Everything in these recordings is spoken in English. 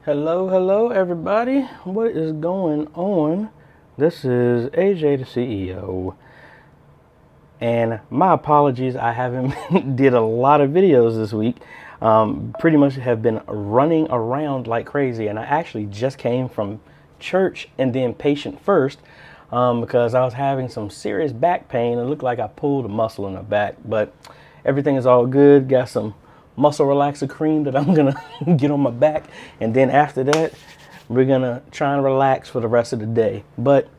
Hello, everybody. What is going on? This is AJay the CEO. And my apologies, I haven't did a lot of videos this week. Pretty much have been running around like crazy. And I actually just came from church and then patient first because I was having some serious back pain. It looked like I pulled a muscle in the back, but everything is all good. Got some muscle relaxer cream that I'm gonna get on my back, and then after that we're gonna try and relax for the rest of the day. But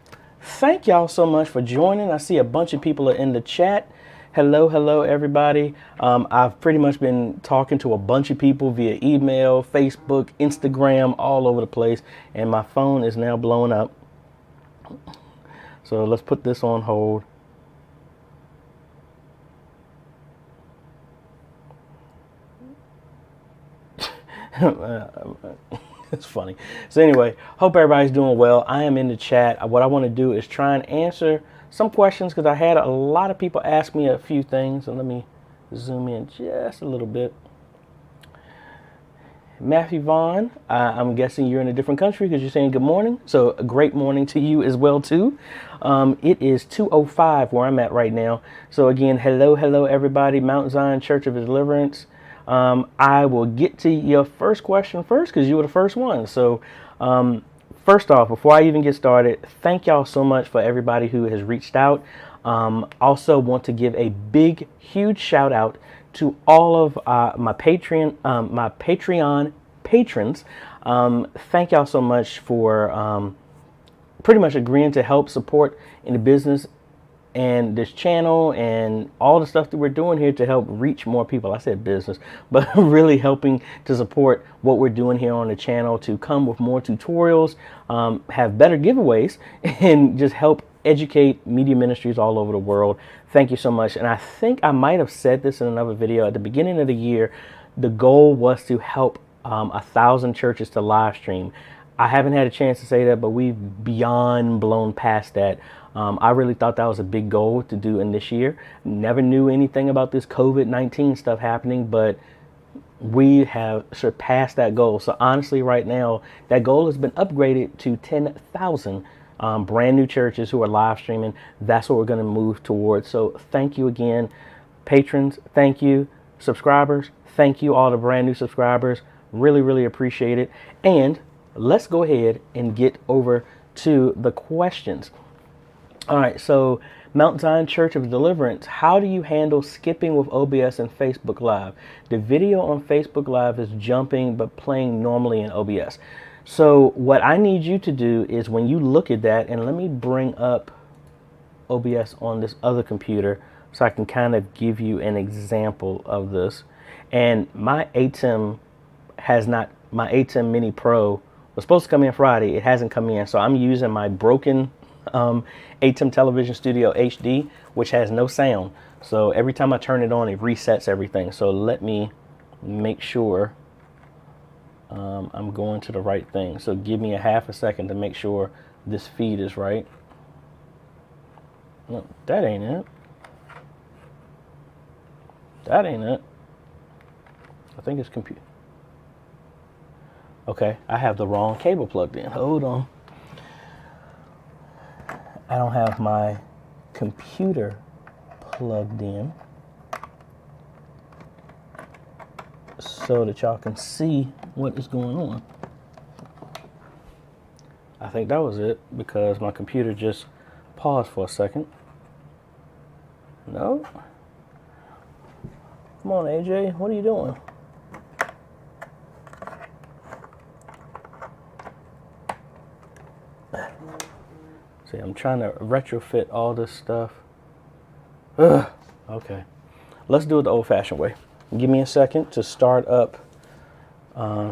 thank y'all so much for joining. I see a bunch of people are in the chat. Hello everybody. I've pretty much been talking to a bunch of people via email, Facebook, Instagram, all over the place, and my phone is now blowing up. So let's put this on hold. It's funny. So anyway, hope everybody's doing well. I am in the chat. What I want to do is try and answer some questions because I had a lot of people ask me a few things. And let me zoom in just a little bit. Matthew Vaughn, I'm guessing you're in a different country because you're saying good morning. So a great morning to you as well too. It is 2:05 where I'm at right now. So again, hello everybody. Mount Zion Church of Deliverance. I will get to your first question first because you were the first one. So first off, before I even get started, thank y'all so much for everybody who has reached out. Also want to give a big, huge shout out to all of my Patreon patrons. Thank y'all so much for pretty much agreeing to help support in the business and this channel and all the stuff that we're doing here to help reach more people. I said business, but really helping to support what we're doing here on the channel to come with more tutorials, have better giveaways, and just help educate media ministries all over the world. Thank you so much. And I think I might have said this in another video at the beginning of the year. The goal was to help 1,000 churches to live stream. I haven't had a chance to say that, but we've beyond blown past that. I really thought that was a big goal to do in this year. Never knew anything about this COVID-19 stuff happening, but we have surpassed that goal. So honestly, right now, that goal has been upgraded to 10,000 brand new churches who are live streaming. That's what we're going to move towards. So thank you again, patrons. Thank you, subscribers. Thank you, all the brand new subscribers. Really appreciate it. And let's go ahead and get over to the questions. All right, so Mount Zion Church of Deliverance, how do you handle skipping with OBS and Facebook Live? The video on Facebook Live is jumping but playing normally in OBS. So what I need you to do is when you look at that, and let me bring up OBS on this other computer so I can kind of give you an example of this. And my ATEM my ATEM Mini Pro was supposed to come in Friday. It hasn't come in, so I'm using my broken ATEM Television Studio HD, which has no sound. So every time I turn it on, it resets everything. So let me make sure I'm going to the right thing. So give me a half a second to make sure this feed is right. No, that ain't it. That ain't it. I think it's computer. Okay, I have the wrong cable plugged in. Hold on. I don't have my computer plugged in so that y'all can see what is going on. I think that was it because my computer just paused for a second. No? Come on, AJ, what are you doing? See, I'm trying to retrofit all this stuff. Ugh. Okay, let's do it the old-fashioned way. Give me a second to start up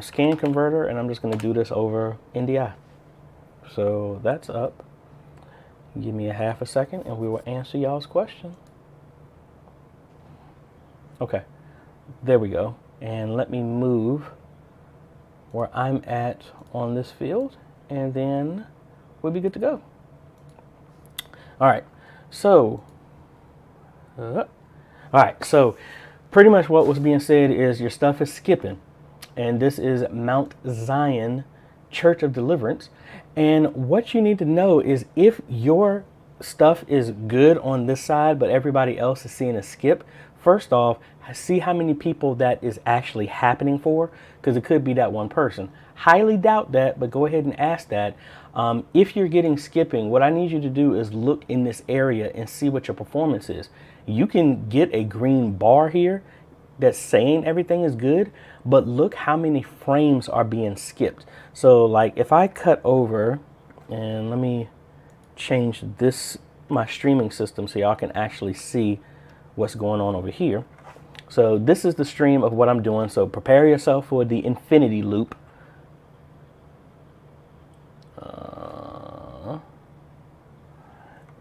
Scan Converter, and I'm just going to do this over NDI. So that's up. Give me a half a second, and we will answer y'all's question. Okay, there we go. And let me move where I'm at on this field, and then we'll be good to go. All right, so pretty much what was being said is your stuff is skipping. and this is Mount Zion Church of Deliverance. And what you need to know is if your stuff is good on this side, but everybody else is seeing a skip, first off, see how many people that is actually happening for, because it could be that one person. Highly doubt that, but go ahead and ask that. If you're getting skipping, what I need you to do is look in this area and see what your performance is. You can get a green bar here that's saying everything is good, but look how many frames are being skipped. So like if I cut over, and let me change this, my streaming system, so y'all can actually see what's going on over here. So this is the stream of what I'm doing. So prepare yourself for the infinity loop.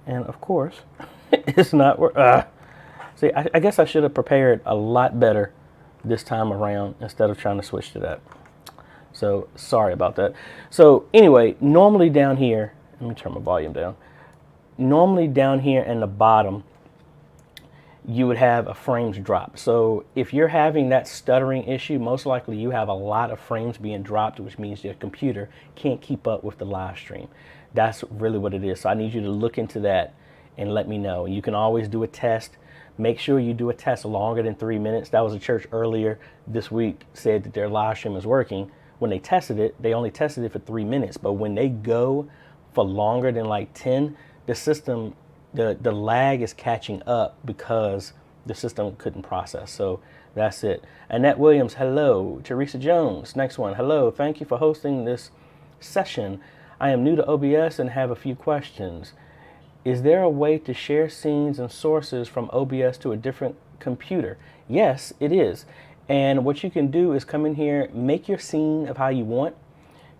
And of course, it's not working. See, I guess I should have prepared a lot better this time around instead of trying to switch to that. So sorry about that. So anyway, normally down here, let me turn my volume down. Normally down here in the bottom, you would have a frames drop. So if you're having that stuttering issue, most likely you have a lot of frames being dropped, which means your computer can't keep up with the live stream. That's really what it is. So I need you to look into that and let me know. You can always do a test. Make sure you do a test longer than 3 minutes. That was a church earlier this week said that their live stream is working. When they tested it, they only tested it for 3 minutes. But when they go for longer than like 10, the system, the lag is catching up because the system couldn't process. So that's it. Annette Williams, hello. Teresa Jones, next one, hello. Thank you for hosting this session. I am new to OBS and have a few questions. Is there a way to share scenes and sources from OBS to a different computer? Yes, it is. And what you can do is come in here, make your scene of how you want.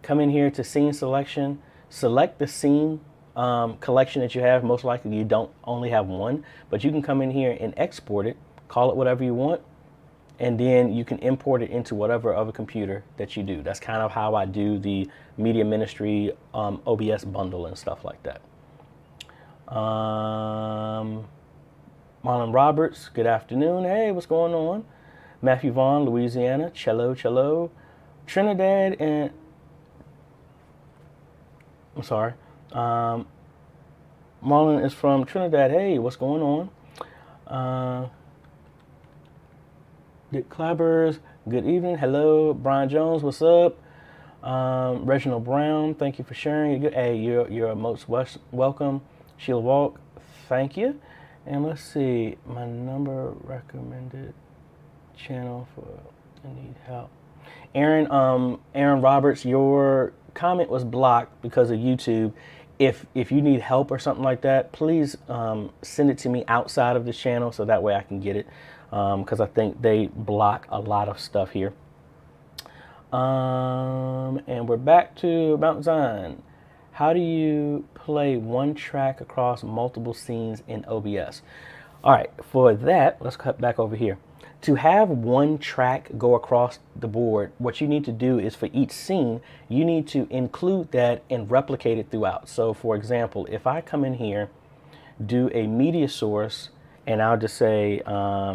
Come in here to scene selection, select the scene collection that you have. Most likely you don't only have one, but you can come in here and export it, call it whatever you want, and then you can import it into whatever other computer that you do. That's kind of how I do the media ministry OBS bundle and stuff like that. Marlon Roberts, good afternoon. Hey, what's going on? Matthew Vaughn, Louisiana, cello. Trinidad and, I'm sorry. Marlon is from Trinidad. Hey, what's going on? Dick Clabbers, good evening. Hello. Brian Jones, what's up? Reginald Brown, thank you for sharing. Hey, you're most welcome. Sheila Walk, thank you. And let's see, my number recommended channel for I need help. Aaron Roberts, your comment was blocked because of YouTube. If you need help or something like that, please send it to me outside of this channel so that way I can get it, because I think they block a lot of stuff here. And we're back to Mount Zion. How do you play one track across multiple scenes in OBS? All right, for that, let's cut back over here. To have one track go across the board, what you need to do is for each scene, you need to include that and replicate it throughout. So for example, if I come in here, do a media source, and I'll just say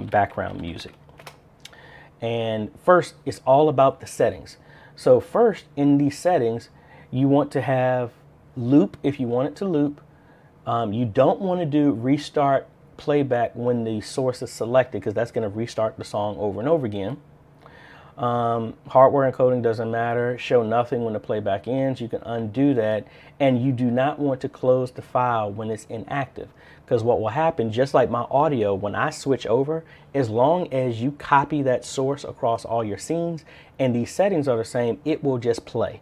background music. And first, it's all about the settings. So first, in these settings, you want to have loop if you want it to loop. You don't want to do restart playback when the source is selected, because that's going to restart the song over and over again. Hardware encoding doesn't matter. Show nothing when the playback ends. You can undo that. And you do not want to close the file when it's inactive, because what will happen, just like my audio, when I switch over, as long as you copy that source across all your scenes and these settings are the same, it will just play.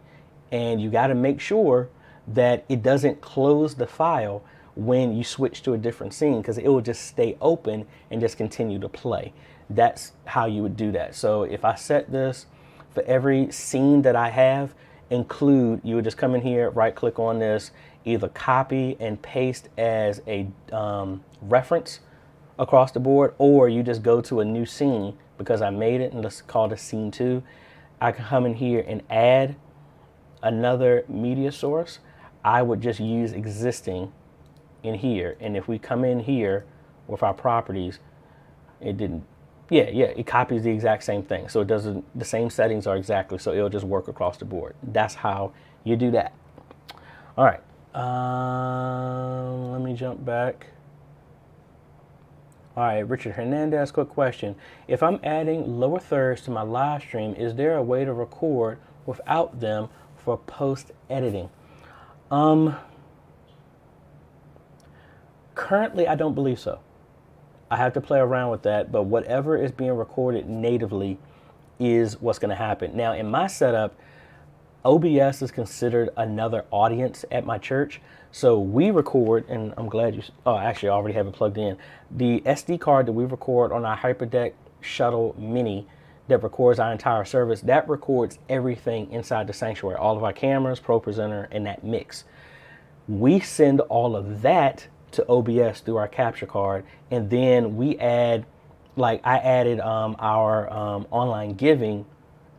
And you got to make sure that it doesn't close the file when you switch to a different scene, because it will just stay open and just continue to play. That's how you would do that. So if I set this for every scene that I have, include, you would just come in here, right click on this, either copy and paste as a reference across the board, or you just go to a new scene, because I made it, and let's call this scene 2. I can come in here and add another media source. I would just use existing in here, and if we come in here with our properties, it didn't Yeah, it copies the exact same thing. So it doesn't, the same settings are exactly, so it'll just work across the board. That's how you do that. All right. Let me jump back. All right, Richard Hernandez, quick question. If I'm adding lower thirds to my live stream, is there a way to record without them for post editing? Currently, I don't believe so. I have to play around with that, but whatever is being recorded natively is what's going to happen. Now, in my setup, OBS is considered another audience at my church. So we record, and I'm glad you, oh, actually I already have it plugged in. The SD card that we record on our Hyperdeck Shuttle Mini that records our entire service, that records everything inside the sanctuary, all of our cameras, Pro Presenter, and that mix. We send all of that to OBS through our capture card, and then we add, like I added our online giving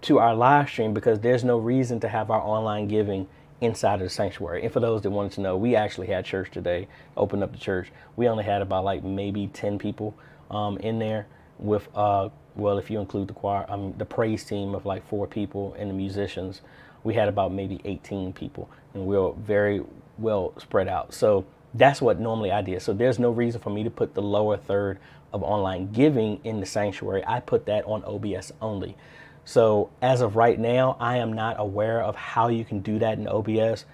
to our live stream because there's no reason to have our online giving inside of the sanctuary. And for those that wanted to know, we actually had church today, opened up the church. We only had about like maybe 10 people in there with, well, if you include the choir, the praise team of like 4 people and the musicians, we had about maybe 18 people, and we were very well spread out. So that's what normally I did. So there's no reason for me to put the lower third of online giving in the sanctuary. I put that on OBS only. So as of right now, I am not aware of how you can do that in OBS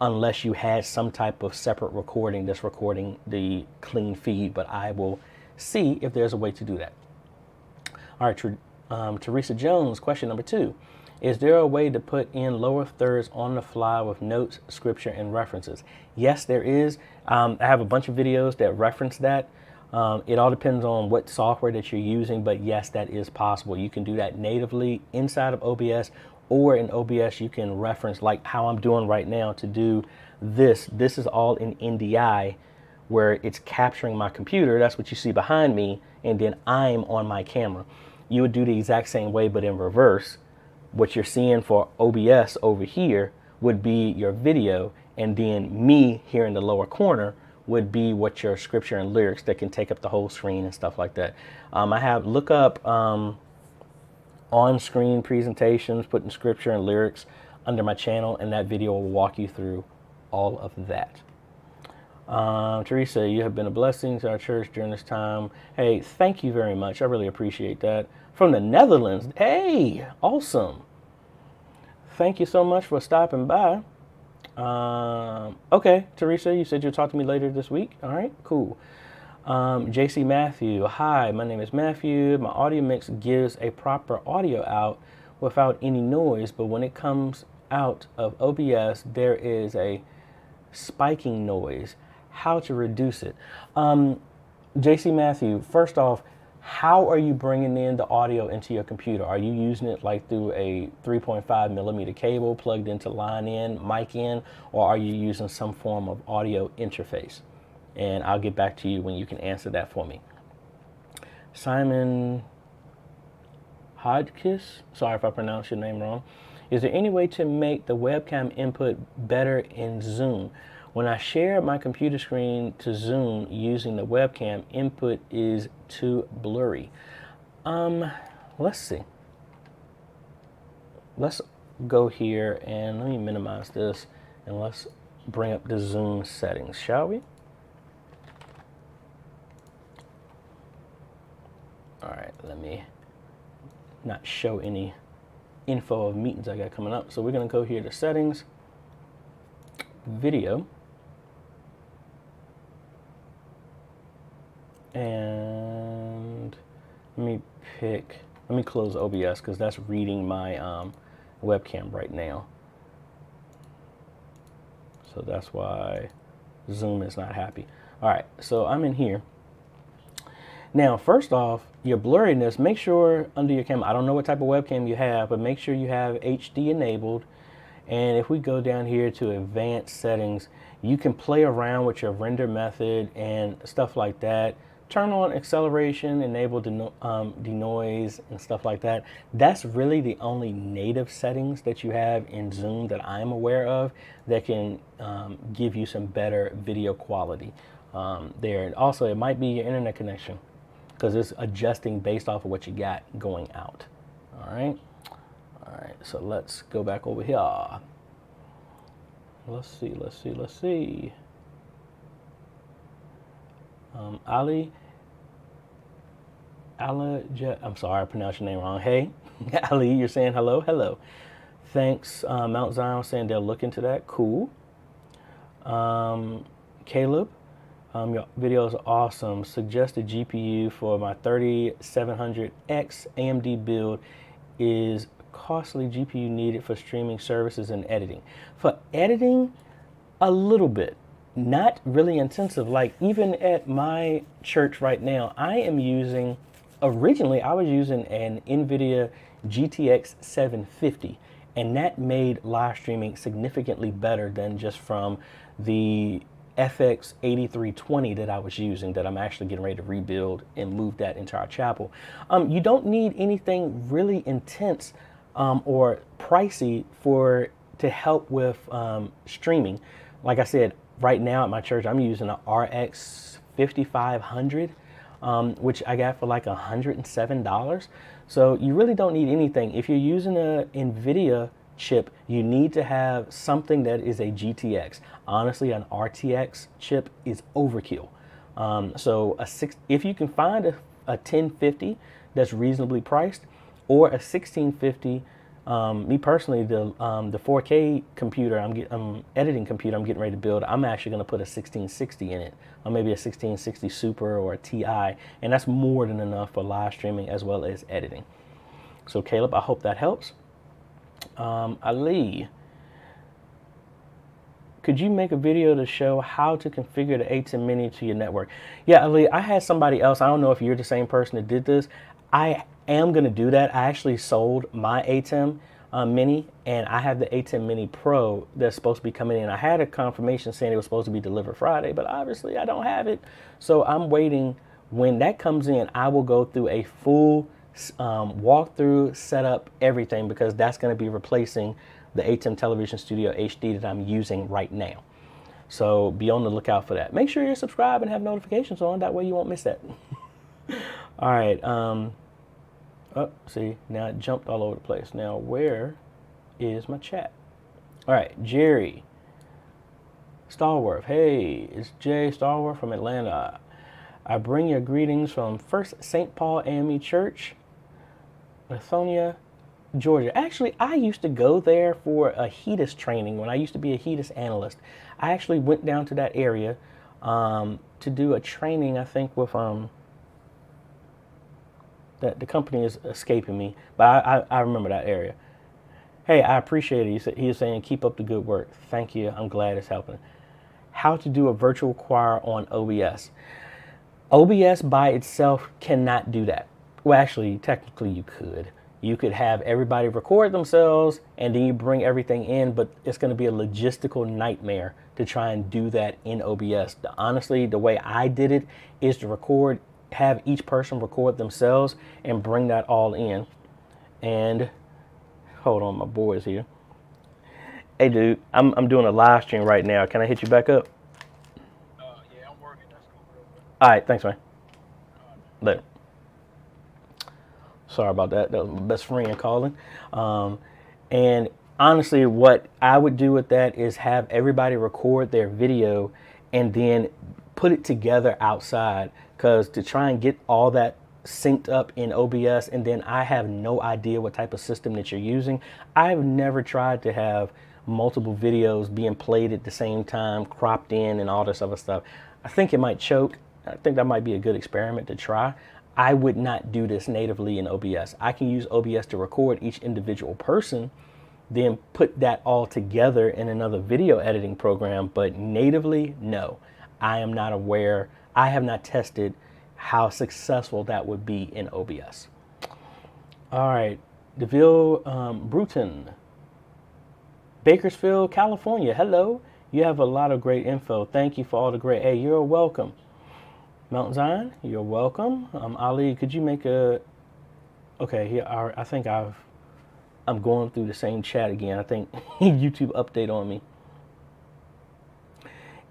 unless you had some type of separate recording that's recording the clean feed, but I will see if there's a way to do that. All right, Teresa Jones, question number 2. Is there a way to put in lower thirds on the fly with notes, scripture, and references? Yes, there is. I have a bunch of videos that reference that. It all depends on what software that you're using, but yes, that is possible. You can do that natively inside of OBS, or in OBS you can reference, like how I'm doing right now to do this. This is all in NDI where it's capturing my computer. That's what you see behind me, and then I'm on my camera. You would do the exact same way, but in reverse. What you're seeing for OBS over here would be your video, and then me here in the lower corner would be what your scripture and lyrics that can take up the whole screen and stuff like that. I have, look up on-screen presentations, putting scripture and lyrics under my channel, and that video will walk you through all of that. Teresa, you have been a blessing to our church during this time. Hey, thank you very much. I really appreciate that. From the Netherlands. Hey, awesome. Thank you so much for stopping by. Okay, Teresa, you said you'll talk to me later this week. All right, cool. JC Matthew, hi, my name is Matthew. My audio mix gives a proper audio out without any noise, but when it comes out of OBS, there is a spiking noise. How to reduce it? JC Matthew, first off, how are you bringing in the audio into your computer? Are you using it like through a 3.5 millimeter cable plugged into line in, mic in, or are you using some form of audio interface? And I'll get back to you when you can answer that for me. Simon Hodgkiss, sorry if I pronounced your name wrong. Is there any way to make the webcam input better in Zoom? When I share my computer screen to Zoom using the webcam, input is too blurry. Let's see. Let's go here and let me minimize this, and let's bring up the Zoom settings, shall we? All right, let me not show any info of meetings I got coming up. So we're gonna go here to settings, video, and let me close OBS because that's reading my webcam right now. So that's why Zoom is not happy. All right, so I'm in here. Now, first off, your blurriness, make sure under your camera, I don't know what type of webcam you have, but make sure you have HD enabled. And if we go down here to advanced settings, you can play around with your render method and stuff like that. Turn on acceleration, enable denoise and stuff like that. That's really the only native settings that you have in Zoom that I'm aware of that can give you some better video quality there. And also, it might be your internet connection. because it's adjusting based off of what you got going out. All right. All right. So let's go back over here. Let's see. I'm sorry, I pronounced your name wrong. Hey, Ali, you're saying hello. Thanks, Mount Zion, saying they'll look into that. Cool. Caleb, your video is awesome. Suggested GPU for my 3700X AMD build is costly GPU needed for streaming services and editing. For editing, a little bit. Not really intensive. Like even at my church right now, originally I was using an NVIDIA GTX 750, and that made live streaming significantly better than just from the FX 8320 that I was using, that I'm actually getting ready to rebuild and move that into our chapel. You don't need anything really intense or pricey to help with streaming. Like I said, right now at my church, I'm using an RX 5500, which I got for like $107. So you really don't need anything. If you're using a NVIDIA chip, you need to have something that is a GTX. Honestly, an RTX chip is overkill. If you can find a 1050 that's reasonably priced, or a 1650. Me personally, the 4K computer, editing computer I'm getting ready to build, I'm actually going to put a 1660 in it, or maybe a 1660 Super or a Ti, and that's more than enough for live streaming as well as editing. So Caleb, I hope that helps. Ali, could you make a video to show how to configure the A10 Mini to your network? Yeah, Ali, I had somebody else. I don't know if you're the same person that did this. I am going to do that. I actually sold my A10 Mini, and I have the A10 Mini Pro that's supposed to be coming in. I had a confirmation saying it was supposed to be delivered Friday, but obviously I don't have it. So I'm waiting. When that comes in, I will go through a full walkthrough, setup, everything, because that's going to be replacing the A10 Television Studio HD that I'm using right now. So be on the lookout for that. Make sure you're subscribed and have notifications on. That way you won't miss that. All right. See, now it jumped all over the place. Now, where is my chat? All right, Jerry Stallworth. Hey, it's Jay Stallworth from Atlanta. I bring your greetings from First St. Paul AME Church, Lithonia, Georgia. Actually, I used to go there for a HEDIS training when I used to be a HEDIS analyst. I actually went down to that area to do a training, I think, with the company is escaping me, but I remember that area. Hey, I appreciate it. He is saying, keep up the good work. Thank you. I'm glad it's helping. How to do a virtual choir on OBS. OBS by itself cannot do that. Well, actually, technically you could. You could have everybody record themselves and then you bring everything in, but it's going to be a logistical nightmare to try and do that in OBS. Honestly, the way I did it is to have each person record themselves and bring that all in. And hold on, my boy's here. Hey, dude, I'm doing a live stream right now. Can I hit you back up? Yeah, I'm working. That's cool, bro. All right, thanks, man. Later. Sorry about that. That was my best friend calling. And honestly, what I would do with that is have everybody record their video and then put it together outside, because to try and get all that synced up in OBS, and then I have no idea what type of system that you're using. I've never tried to have multiple videos being played at the same time, cropped in and all this other stuff. I think it might choke. I think that might be a good experiment to try. I would not do this natively in OBS. I can use OBS to record each individual person, then put that all together in another video editing program, but natively, no. I am not aware. I have not tested how successful that would be in OBS. All right, DeVille Bruton, Bakersfield, California. Hello. You have a lot of great info. Thank you for all the great. Hey, you're welcome. Mount Zion, you're welcome. Ali, could you make a? Okay, here I think I'm going through the same chat again. I think YouTube update on me.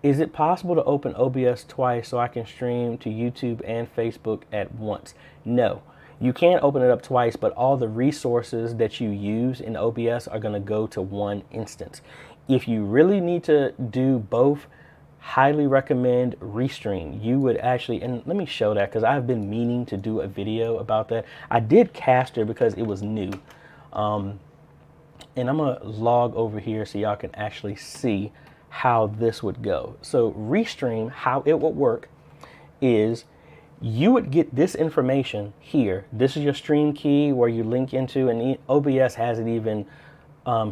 Is it possible to open OBS twice so I can stream to YouTube and Facebook at once? No. You can't open it up twice, but all the resources that you use in OBS are going to go to one instance. If you really need to do both, highly recommend Restream. You would actually, and let me show that because I've been meaning to do a video about that. I did Caster because it was new. And I'm going to log over here so y'all can actually see how this would go. So Restream, how it would work is you would get this information here. This is your stream key where you link into, and OBS has it even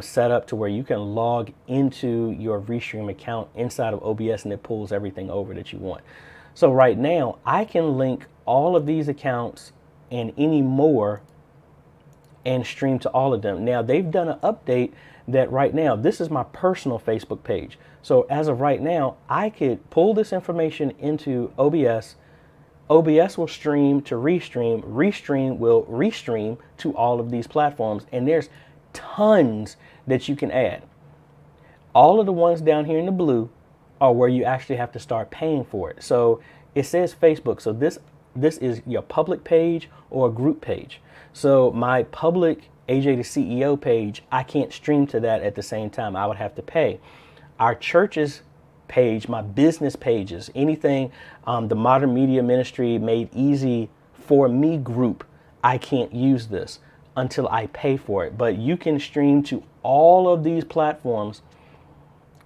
set up to where you can log into your Restream account inside of OBS and it pulls everything over that you want. So right now I can link all of these accounts and any more and stream to all of them. Now they've done an update that right now, this is my personal Facebook page. So as of right now, I could pull this information into OBS. OBS will stream to Restream. Restream will restream to all of these platforms. And there's tons that you can add. All of the ones down here in the blue are where you actually have to start paying for it. So it says Facebook. So this is your public page or a group page. So my public AJay the CEO page, I can't stream to that at the same time. I would have to pay. Our church's page, my business pages, anything, the Modern Media Ministry Made Easy for Me group, I can't use this until I pay for it. But you can stream to all of these platforms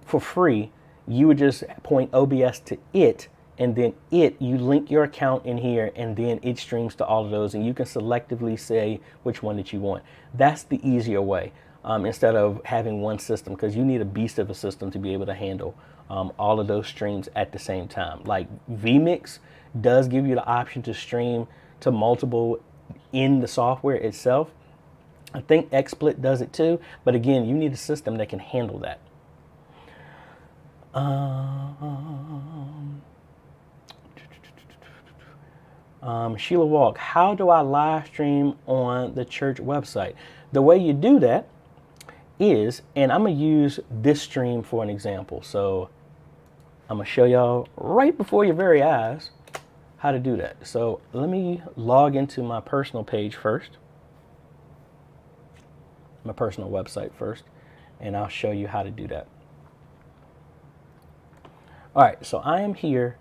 for free. You would just point OBS to it, and then you link your account in here, and then it streams to all of those, and you can selectively say which one that you want. That's the easier way, instead of having one system, because you need a beast of a system to be able to handle all of those streams at the same time. Like vMix does give you the option to stream to multiple in the software itself. I think XSplit does it too, but again, you need a system that can handle that. Sheila Walk, how do I live stream on the church website? The way you do that is, and I'm going to use this stream for an example. So I'm going to show y'all right before your very eyes how to do that. So let me log into my personal page first, my personal website first, and I'll show you how to do that. All right, so I am here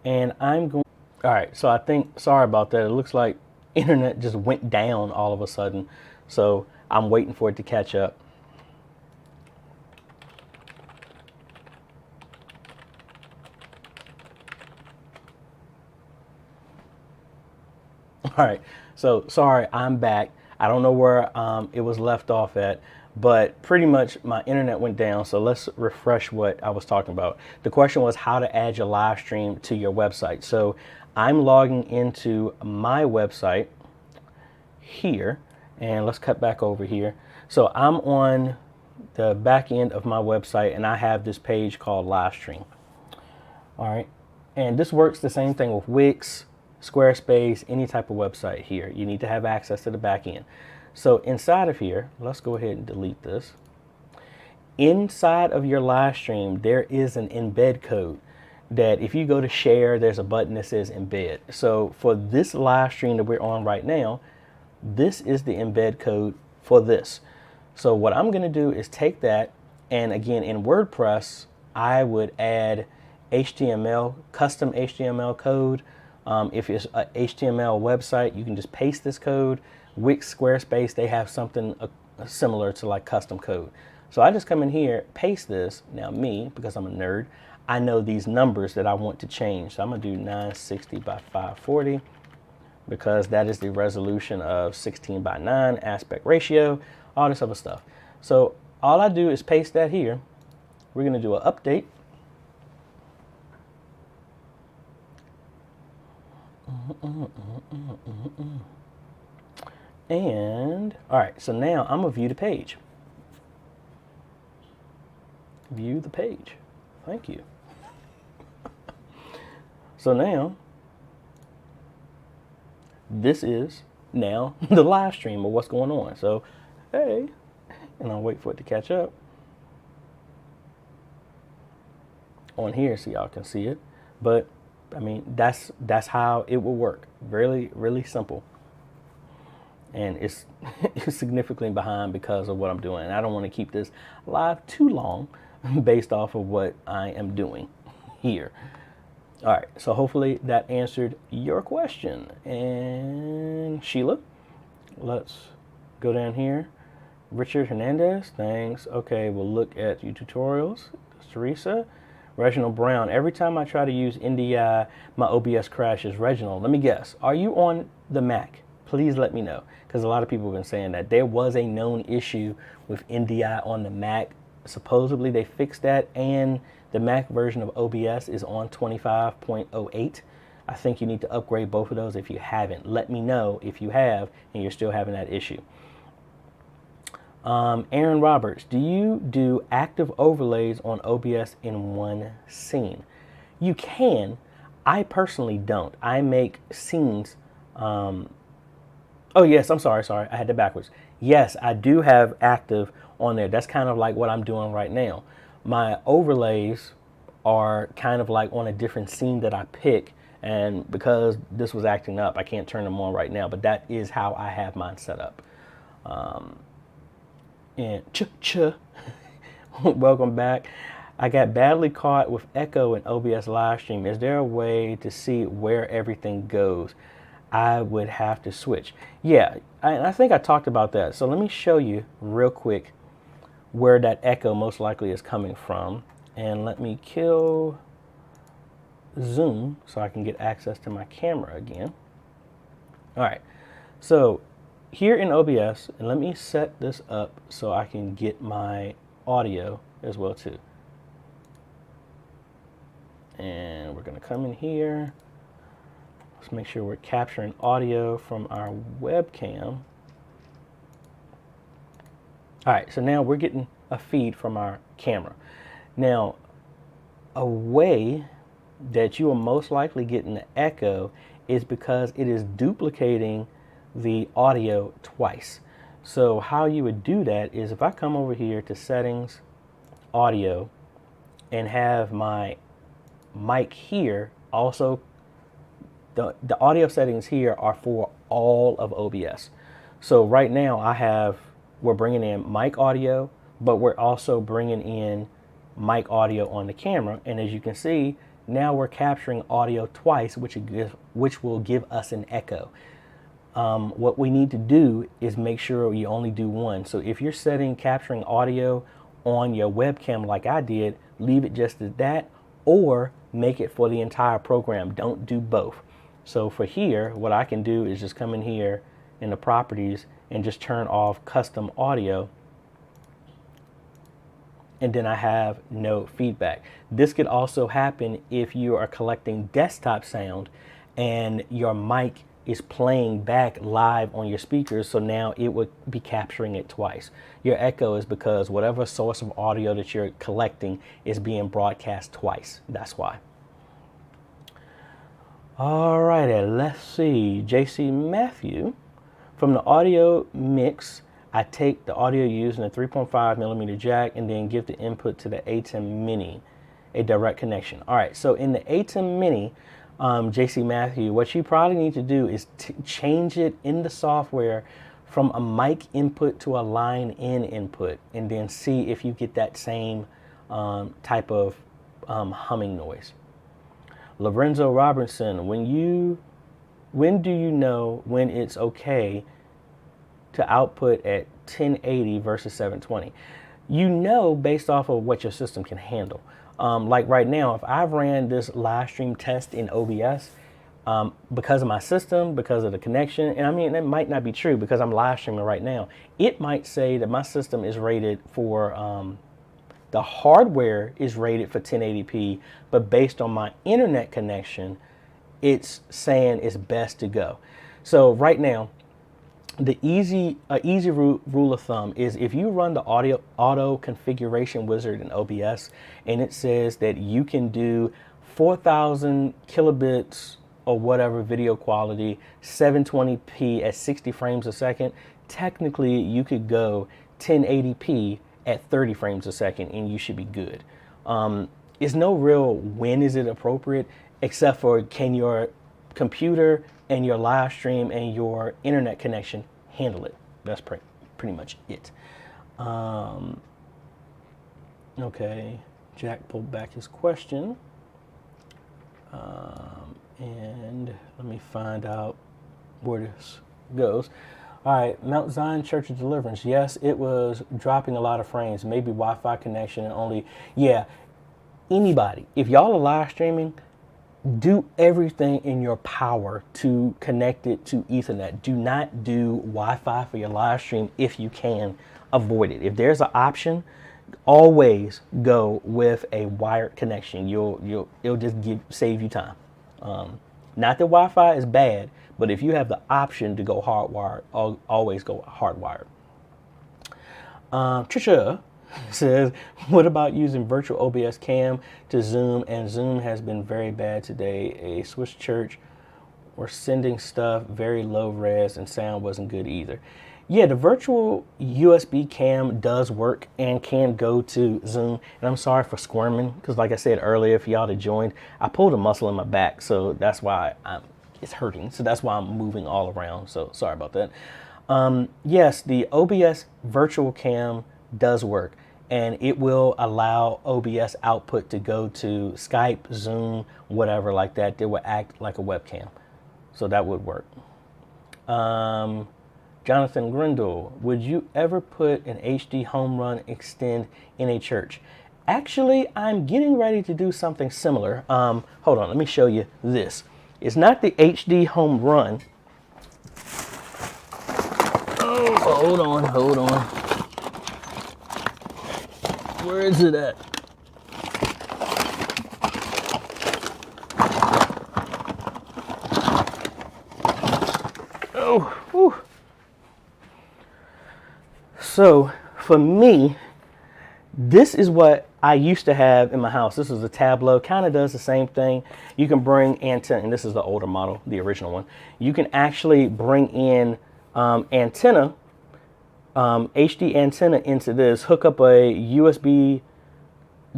and I'm going. All right, so I think, sorry about that. It looks like internet just went down all of a sudden. So I'm waiting for it to catch up. All right, so sorry, I'm back. I don't know where it was left off at, but pretty much my internet went down. So let's refresh what I was talking about. The question was how to add your live stream to your website. So I'm logging into my website here, and let's cut back over here. So I'm on the back end of my website, and I have this page called live stream. All right, and this works the same thing with Wix, Squarespace, any type of website here. You need to have access to the back end. So inside of here, let's go ahead and delete this. Inside of your live stream, there is an embed code that if you go to share, there's a button that says embed. So for this live stream that we're on right now, this is the embed code for this. So what I'm going to do is take that, and again in WordPress, I would add HTML, custom HTML code. If it's a HTML website, you can just paste this code. Wix, Squarespace, they have something similar to like custom code. So I just come in here, paste this. Now me, because I'm a nerd, I know these numbers that I want to change. So I'm gonna do 960 by 540 because that is the resolution of 16 by 9 aspect ratio, all this other stuff. So all I do is paste that here. We're gonna do an update. And all right, so now I'm gonna view the page. View the page. Thank you. So now this is now the live stream of what's going on. So hey, and I'll wait for it to catch up. on here so y'all can see it. But I mean, that's how it will work. Really, really simple. And it's, it's significantly behind because of what I'm doing. And I don't want to keep this live too long based off of what I am doing here. All right, so hopefully that answered your question. And Sheila, let's go down here. Richard Hernandez, thanks. Okay, we'll look at your tutorials. Teresa, Reginald Brown, every time I try to use NDI, my OBS crashes. Reginald, let me guess, are you on the Mac? Please let me know, because a lot of people have been saying that. There was a known issue with NDI on the Mac. Supposedly they fixed that, and the Mac version of OBS is on 25.08. I think you need to upgrade both of those if you haven't. Let me know if you have and you're still having that issue. Aaron Roberts, do you do active overlays on OBS in one scene? You can. I personally don't. I make scenes. Oh yes, I'm sorry. I had that backwards. Yes, I do have active on there. That's kind of like what I'm doing right now. My overlays are kind of like on a different scene that I pick, and because this was acting up, I can't turn them on right now, but that is how I have mine set up. And welcome back. I got badly caught with echo in OBS live stream. Is there a way to see where everything goes? I would have to switch. Yeah, I think I talked about that. So let me show you real quick where that echo most likely is coming from. And let me kill Zoom so I can get access to my camera again. All right, so here in OBS, and let me set this up so I can get my audio as well too. And we're gonna come in here. Let's make sure we're capturing audio from our webcam. All right, so now we're getting a feed from our camera. Now, a way that you will most likely get an echo is because it is duplicating the audio twice. So how you would do that is if I come over here to settings, audio, and have my mic here, also the audio settings here are for all of OBS. So right now we're bringing in mic audio, but we're also bringing in mic audio on the camera. And as you can see, now we're capturing audio twice, which will give us an echo. What we need to do is make sure you only do one. So if you're setting capturing audio on your webcam like I did, leave it just as that, or make it for the entire program. Don't do both. So for here, what I can do is just come in here in the properties and just turn off custom audio. And then I have no feedback. This could also happen if you are collecting desktop sound and your mic is playing back live on your speakers, so now it would be capturing it twice. Your echo is because whatever source of audio that you're collecting is being broadcast twice. That's why. All righty, let's see. JC Matthew, from the audio mix, I take the audio used in a 3.5 millimeter jack and then give the input to the ATEM Mini, a direct connection. All right, so in the ATEM Mini, JC Matthew, what you probably need to do is change it in the software from a mic input to a line in input, and then see if you get that same type of humming noise. Lorenzo Robertson, when do you know when it's okay to output at 1080 versus 720? You know based off of what your system can handle. Like right now, if I ran this live stream test in OBS, because of my system, because of the connection, and I mean, that might not be true because I'm live streaming right now. It might say that my system is rated for, the hardware is rated for 1080p, but based on my internet connection, it's saying it's best to go. So right now, the easy rule of thumb is if you run the auto configuration wizard in OBS and it says that you can do 4,000 kilobits or whatever video quality, 720p at 60 frames a second, technically you could go 1080p at 30 frames a second and you should be good. it's no real when is it appropriate, except for can your computer and your live stream and your internet connection handle it. That's pretty much it. Okay, Jack pulled back his question. And let me find out where this goes. All right, Mount Zion Church of Deliverance. Yes, it was dropping a lot of frames, maybe Wi-Fi connection and only, yeah, anybody. If y'all are live streaming, do everything in your power to connect it to Ethernet. Do not do Wi-Fi for your live stream if you can avoid it. If there's an option, always go with a wired connection. It'll just save you time. Not that Wi-Fi is bad, but if you have the option to go hardwired, always go hardwired. Trisha says, what about using virtual OBS cam to Zoom? And Zoom has been very bad today. A Swiss church were sending stuff very low res and sound wasn't good either. Yeah, the virtual USB cam does work and can go to Zoom. And I'm sorry for squirming, because like I said earlier, if y'all had joined, I pulled a muscle in my back, so that's why it's hurting. So that's why I'm moving all around. So sorry about that. Yes, the OBS virtual cam does work, and it will allow OBS output to go to Skype, Zoom, whatever like that. It will act like a webcam. So that would work. Jonathan Grindle, would you ever put an HD home run extend in a church? Actually, I'm getting ready to do something similar. Hold on, let me show you this. It's not the HD home run. Oh, hold on. Where is it at? Oh, whew. So for me, this is what I used to have in my house. This is a Tableau, kind of does the same thing. You can bring antenna, and this is the older model, the original one. You can actually bring in antenna, HD antenna into this, hook up a USB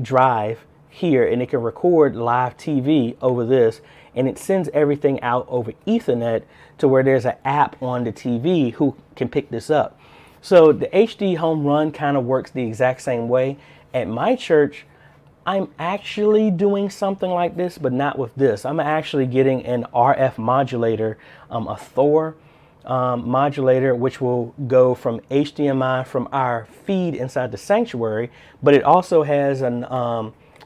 drive here, and it can record live TV over this, and it sends everything out over Ethernet to where there's an app on the TV who can pick this up. So the HD home run kind of works the exact same way. At my church, I'm actually doing something like this, but not with this. I'm actually getting an RF modulator, a Thor modulator, which will go from HDMI from our feed inside the sanctuary, but it also has an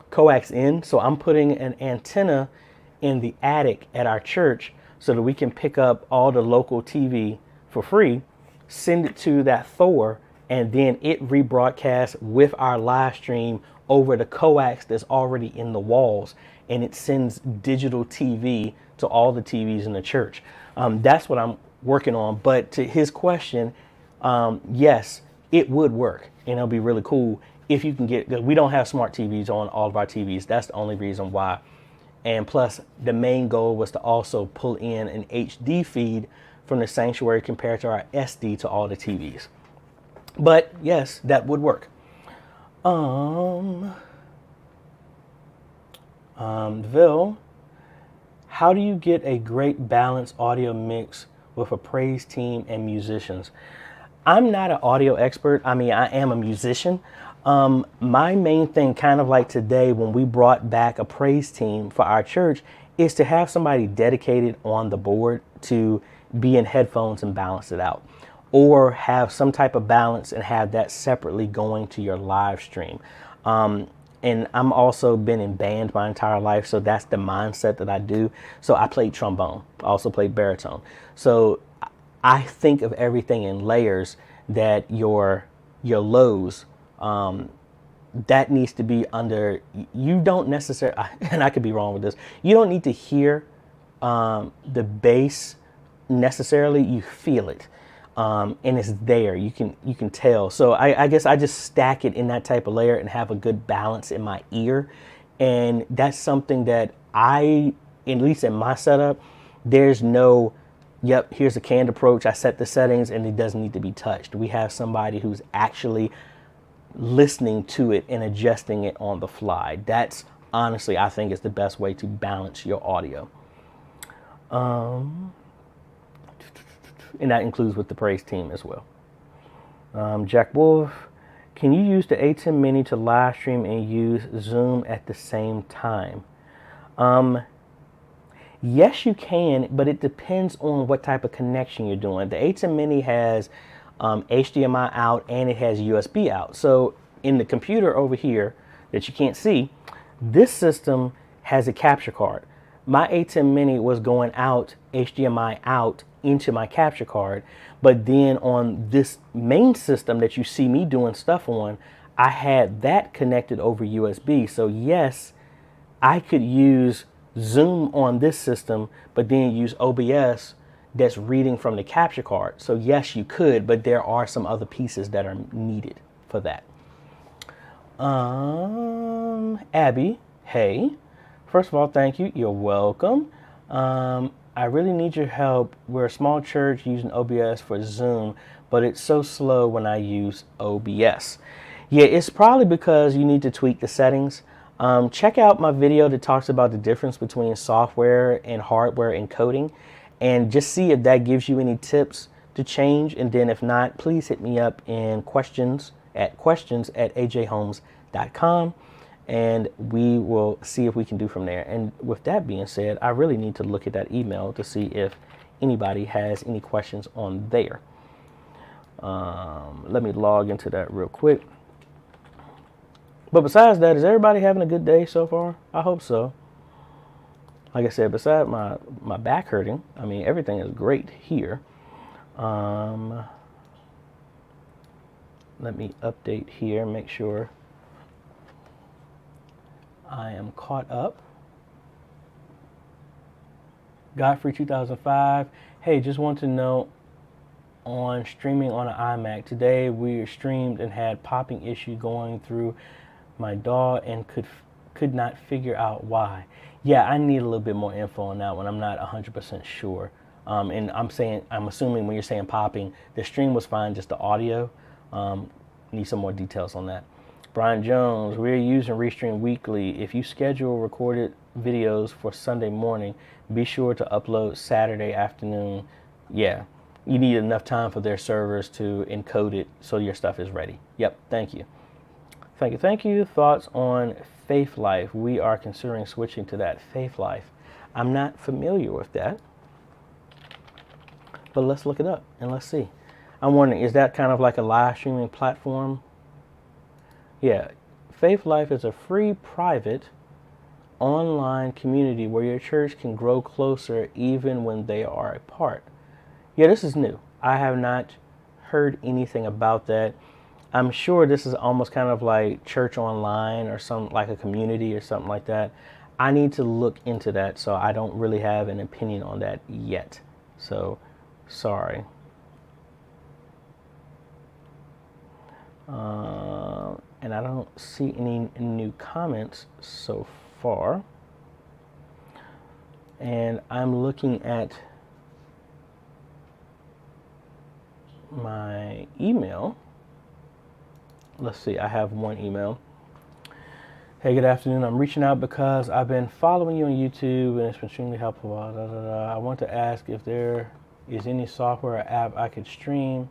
coax in. So I'm putting an antenna in the attic at our church so that we can pick up all the local TV for free, send it to that Thor, and then it rebroadcasts with our live stream over the coax that's already in the walls, and it sends digital TV to all the TVs in the church. That's what I'm working on. But to his question, yes, it would work, and it'll be really cool if you can get, we don't have smart TVs on all of our TVs. That's the only reason why. And plus, the main goal was to also pull in an HD feed from the sanctuary compared to our SD to all the TVs. But yes, that would work. Vil, how do you get a great balanced audio mix with a praise team and musicians? I'm not an audio expert. I mean, I am a musician. My main thing, kind of like today when we brought back a praise team for our church, is to have somebody dedicated on the board to be in headphones and balance it out, or have some type of balance and have that separately going to your live stream. And I'm also been in band my entire life, so that's the mindset that I do. So I played trombone, I also played baritone. So I think of everything in layers, that your lows, that needs to be under, you don't necessarily, and I could be wrong with this, you don't need to hear the bass necessarily, you feel it. And it's there, you can tell. So I guess I just stack it in that type of layer and have a good balance in my ear. And that's something that at least in my setup, there's no, yep, here's a canned approach, I set the settings and it doesn't need to be touched. We have somebody who's actually listening to it and adjusting it on the fly. That's honestly, I think is the best way to balance your audio. And that includes with the praise team as well. Jack Wolf, can you use the A10 Mini to live stream and use Zoom at the same time? Yes, you can, but it depends on what type of connection you're doing. The A10 Mini has HDMI out and it has USB out. So in the computer over here that you can't see, this system has a capture card. My A10 Mini was going out, HDMI out into my capture card, but then on this main system that you see me doing stuff on, I had that connected over USB. So yes, I could use Zoom on this system, but then use OBS that's reading from the capture card. So yes, you could, but there are some other pieces that are needed for that. Abby, hey. First of all, thank you. You're welcome. I really need your help. We're a small church using OBS for Zoom, but it's so slow when I use OBS. Yeah, it's probably because you need to tweak the settings. Check out my video that talks about the difference between software and hardware encoding, and just see if that gives you any tips to change. And then if not, please hit me up in questions at ajayhomes.com. And we will see if we can do from there. And with that being said, I really need to look at that email to see if anybody has any questions on there. Let me log into that real quick. But besides that, is everybody having a good day so far? I hope so. Like I said, besides my back hurting, I mean, everything is great here. Let me update here, make sure I am caught up. Godfrey 2005. Hey, just want to know on streaming on an iMac. Today we streamed and had popping issue going through my DAW and could not figure out why. Yeah, I need a little bit more info on that one. I'm not 100% sure. And I'm assuming when you're saying popping, the stream was fine, just the audio. Need some more details on that. Brian Jones, we're using Restream weekly. If you schedule recorded videos for Sunday morning, be sure to upload Saturday afternoon. Yeah, you need enough time for their servers to encode it so your stuff is ready. Yep, thank you. Thank you, thank you. Thoughts on Faith Life? We are considering switching to that Faith Life. I'm not familiar with that, but let's look it up and let's see. I'm wondering, is that kind of like a live streaming platform? Yeah, Faith Life is a free, private, online community where your church can grow closer even when they are apart. Yeah, this is new. I have not heard anything about that. I'm sure this is almost kind of like church online or some like a community or something like that. I need to look into that, so I don't really have an opinion on that yet. So, sorry. And I don't see any new comments so far. And I'm looking at my email. Let's see, I have one email. Hey, good afternoon. I'm reaching out because I've been following you on YouTube and it's been extremely helpful. I want to ask if there is any software or app I could stream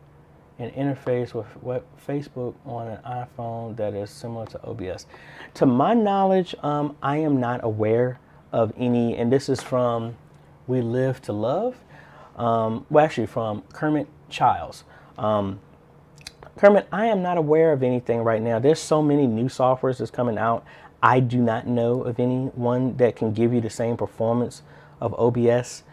and interface with Facebook on an iPhone that is similar to OBS. To my knowledge, I am not aware of any, and this is from We Live to Love. Well, actually from Kermit Childs. Kermit, I am not aware of anything right now. There's so many new softwares that's coming out. I do not know of any one that can give you the same performance of OBS.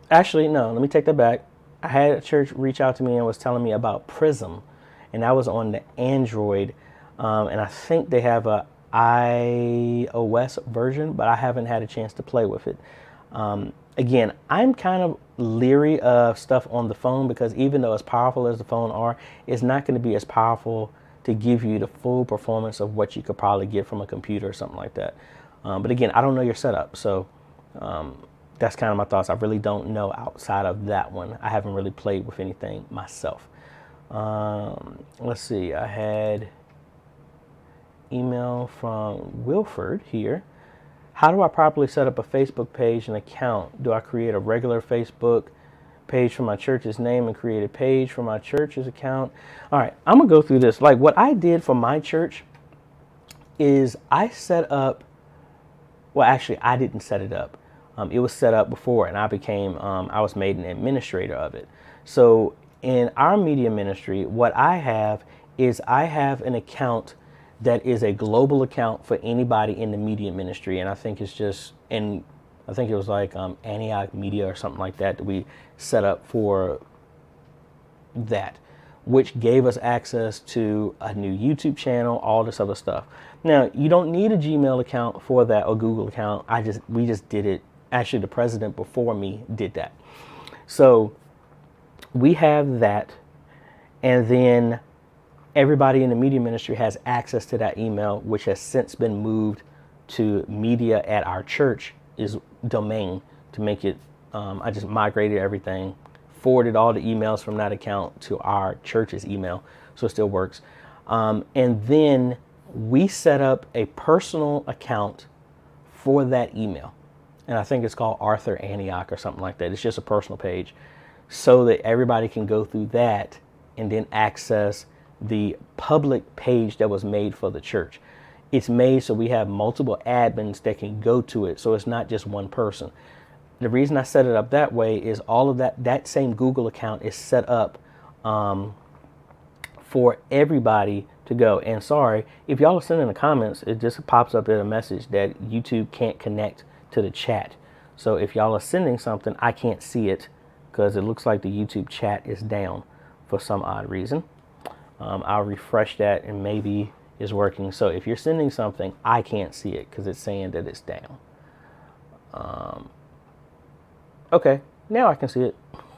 Actually, no, let me take that back. I had a church reach out to me and was telling me about Prism, and that was on the Android, and I think they have a iOS version, but I haven't had a chance to play with it. Again, I'm kind of leery of stuff on the phone because even though as powerful as the phone are, it's not going to be as powerful to give you the full performance of what you could probably get from a computer or something like that. But again, I don't know your setup, so that's kind of my thoughts. I really don't know outside of that one. I haven't really played with anything myself. Let's see, I had email from Wilford here. How do I properly set up a Facebook page and account? Do I create a regular Facebook page for my church's name and create a page for my church's account? All right, I'm gonna go through this. Like what I did for my church is I set up, well, actually I didn't set it up. It was set up before, and I was made an administrator of it. So in our media ministry, what I have is I have an account that is a global account for anybody in the media ministry. And I think it's just, and I think it was like Antioch Media or something like that we set up for that, which gave us access to a new YouTube channel, all this other stuff. Now, you don't need a Gmail account for that or Google account. We just did it. Actually, the president before me did that. So we have that, and then everybody in the media ministry has access to that email, which has since been moved to media@our-church domain to make it. I just migrated everything, forwarded all the emails from that account to our church's email, so it still works. And then we set up a personal account for that email, and I think it's called Arthur Antioch or something like that. It's just a personal page, so that everybody can go through that and then access the public page that was made for the church. It's made so we have multiple admins that can go to it, so it's not just one person. The reason I set it up that way is all of that same Google account is set up for everybody to go. And sorry, if y'all are sending the comments, it just pops up in a message that YouTube can't connect to the chat. So if y'all are sending something, I can't see it because it looks like the YouTube chat is down for some odd reason. I'll refresh that and maybe it's working. So if you're sending something, I can't see it because it's saying that it's down. Okay, now I can see it.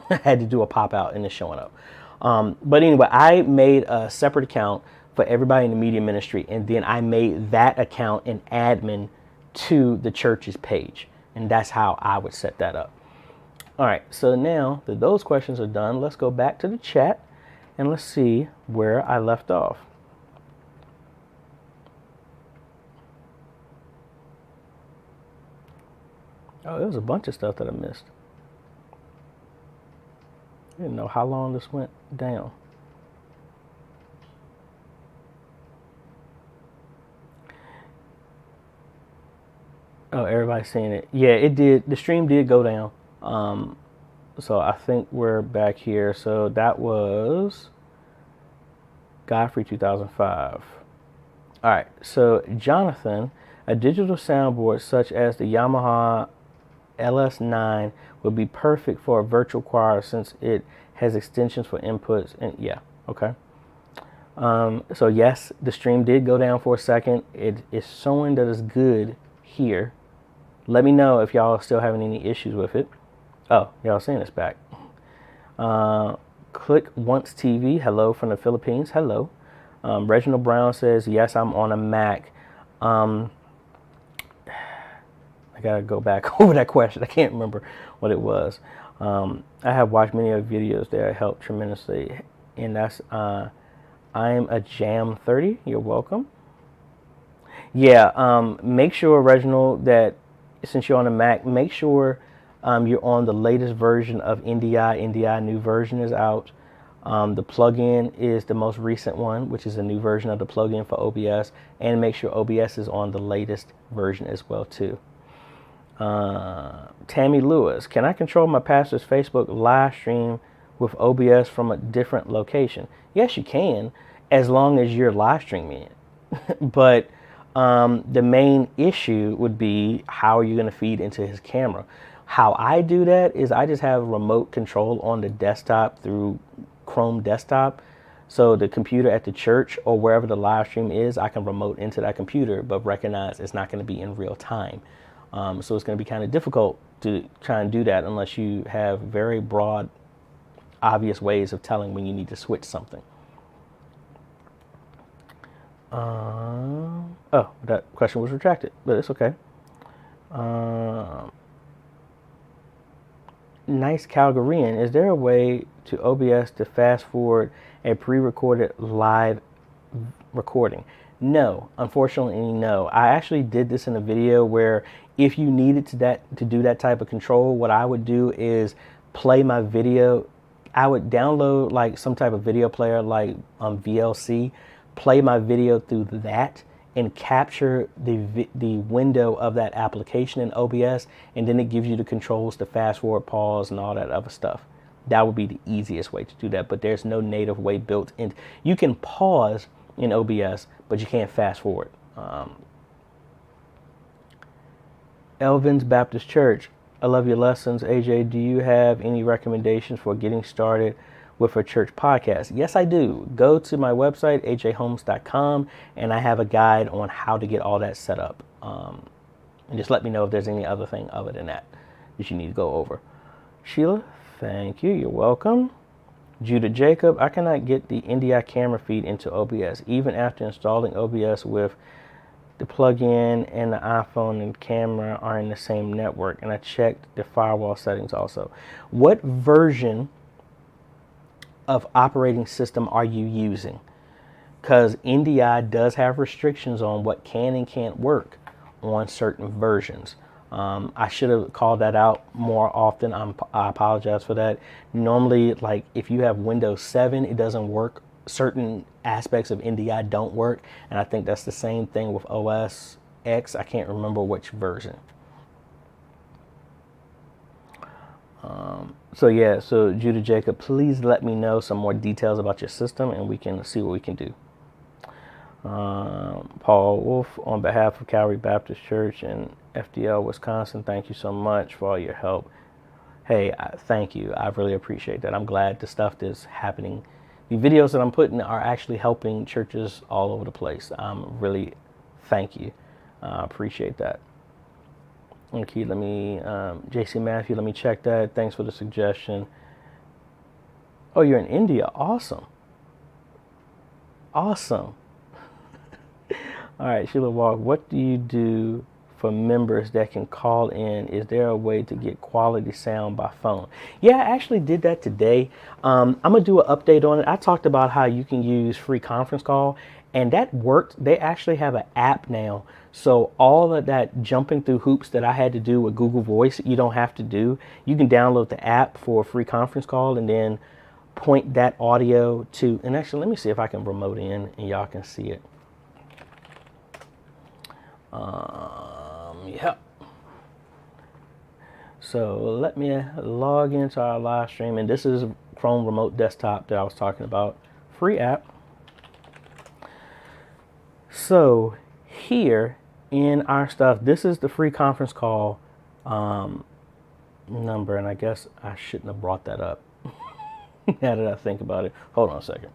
I had to do a pop out and it's showing up. But anyway, I made a separate account for everybody in the media ministry, and then I made that account an admin to the church's page, and that's how I would set that up. All right, so now that those questions are done, let's go back to the chat and let's see where I left off. Oh, there was a bunch of stuff that I missed. I didn't know how long this went down. Oh, everybody's seeing it. Yeah, it did. The stream did go down. So I think we're back here. So that was Godfrey 2005. All right. So Jonathan, a digital soundboard such as the Yamaha LS9 would be perfect for a virtual choir since it has extensions for inputs. And yeah, okay. So yes, the stream did go down for a second. It is showing that it's good here. Let me know if y'all are still having any issues with it. Oh, y'all seeing this back. Click Once TV. Hello from the Philippines. Hello. Reginald Brown says, yes, I'm on a Mac. I gotta go back over that question. I can't remember what it was. I have watched many of the videos that helped tremendously. And that's, I'm a Jam 30. You're welcome. Yeah, make sure, Reginald, that since you're on a Mac, make sure you're on the latest version of NDI. NDI new version is out. The plugin is the most recent one, which is a new version of the plugin for OBS. And make sure OBS is on the latest version as well, too. Tammy Lewis, can I control my pastor's Facebook live stream with OBS from a different location? Yes, you can, as long as you're live streaming it. But the main issue would be how are you going to feed into his camera? How I do that is I just have remote control on the desktop through Chrome desktop. So the computer at the church or wherever the live stream is, I can remote into that computer, but recognize it's not going to be in real time. So it's going to be kind of difficult to try and do that unless you have very broad, obvious ways of telling when you need to switch something. Oh, that question was retracted, but it's okay. Nice Calgarian, is there a way to OBS to fast forward a pre-recorded live recording? No, unfortunately, no. I actually did this in a video where if you needed to do that type of control, what I would do is play my video. I would download like some type of video player like VLC, play my video through that, and capture the window of that application in OBS, and then it gives you the controls to fast forward, pause, and all that other stuff. That would be the easiest way to do that, but there's no native way built in. You can pause in OBS, but you can't fast forward. Elvin's Baptist Church, I love your lessons. AJ, do you have any recommendations for getting started with a church podcast? Yes, I do. Go to my website, ajayhomes.com, and I have a guide on how to get all that set up. And just let me know if there's any other thing other than that you need to go over. Sheila, thank you. You're welcome. Judah Jacob, I cannot get the NDI camera feed into OBS, even after installing OBS with the plug-in and the iPhone and camera are in the same network, and I checked the firewall settings also. What version of operating system are you using? Because NDI does have restrictions on what can and can't work on certain versions. I should have called that out more often. I apologize for that. Normally, like if you have Windows 7, it doesn't work. Certain aspects of NDI don't work, and I think that's the same thing with OS X. I can't remember which version. So Judah Jacob, please let me know some more details about your system, and we can see what we can do. Paul Wolf, on behalf of Calvary Baptist Church in FDL, Wisconsin, thank you so much for all your help. Hey, thank you. I really appreciate that. I'm glad the stuff that's happening, the videos that I'm putting are actually helping churches all over the place. Really, thank you. I appreciate that. Okay, let me, JC Matthew, let me check that. Thanks for the suggestion. Oh, you're in India. Awesome. Awesome. All right, Sheila Walk, what do you do for members that can call in? Is there a way to get quality sound by phone? Yeah, I actually did that today. I'm going to do an update on it. I talked about how you can use free conference call, and that worked. They actually have an app now. So all of that jumping through hoops that I had to do with Google Voice, you don't have to do. You can download the app for a free conference call and then point that audio to, and actually let me see if I can remote in and y'all can see it. Yep. So let me log into our live stream, and this is Chrome Remote Desktop that I was talking about. Free app. So here in our stuff, this is the free conference call number, and I guess I shouldn't have brought that up. Now that I think about it. Hold on a second.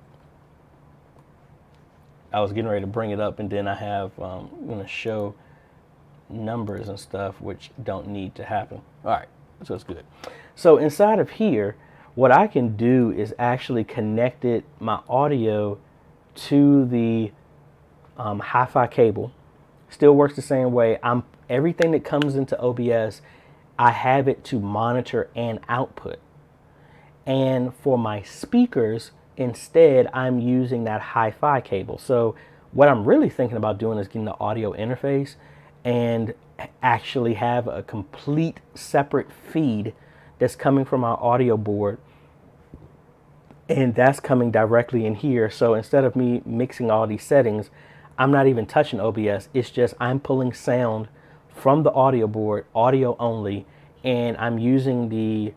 I was getting ready to bring it up, and then I have, I'm going to show numbers and stuff which don't need to happen. All right, so it's good. So inside of here, what I can do is actually connect my audio to the hi-fi cable. Still works the same way. Everything that comes into OBS, I have it to monitor and output. And for my speakers, instead, I'm using that hi-fi cable. So what I'm really thinking about doing is getting the audio interface and actually have a complete separate feed that's coming from our audio board, and that's coming directly in here. So instead of me mixing all these settings, I'm not even touching OBS. It's just I'm pulling sound from the audio board, audio only, and I'm using the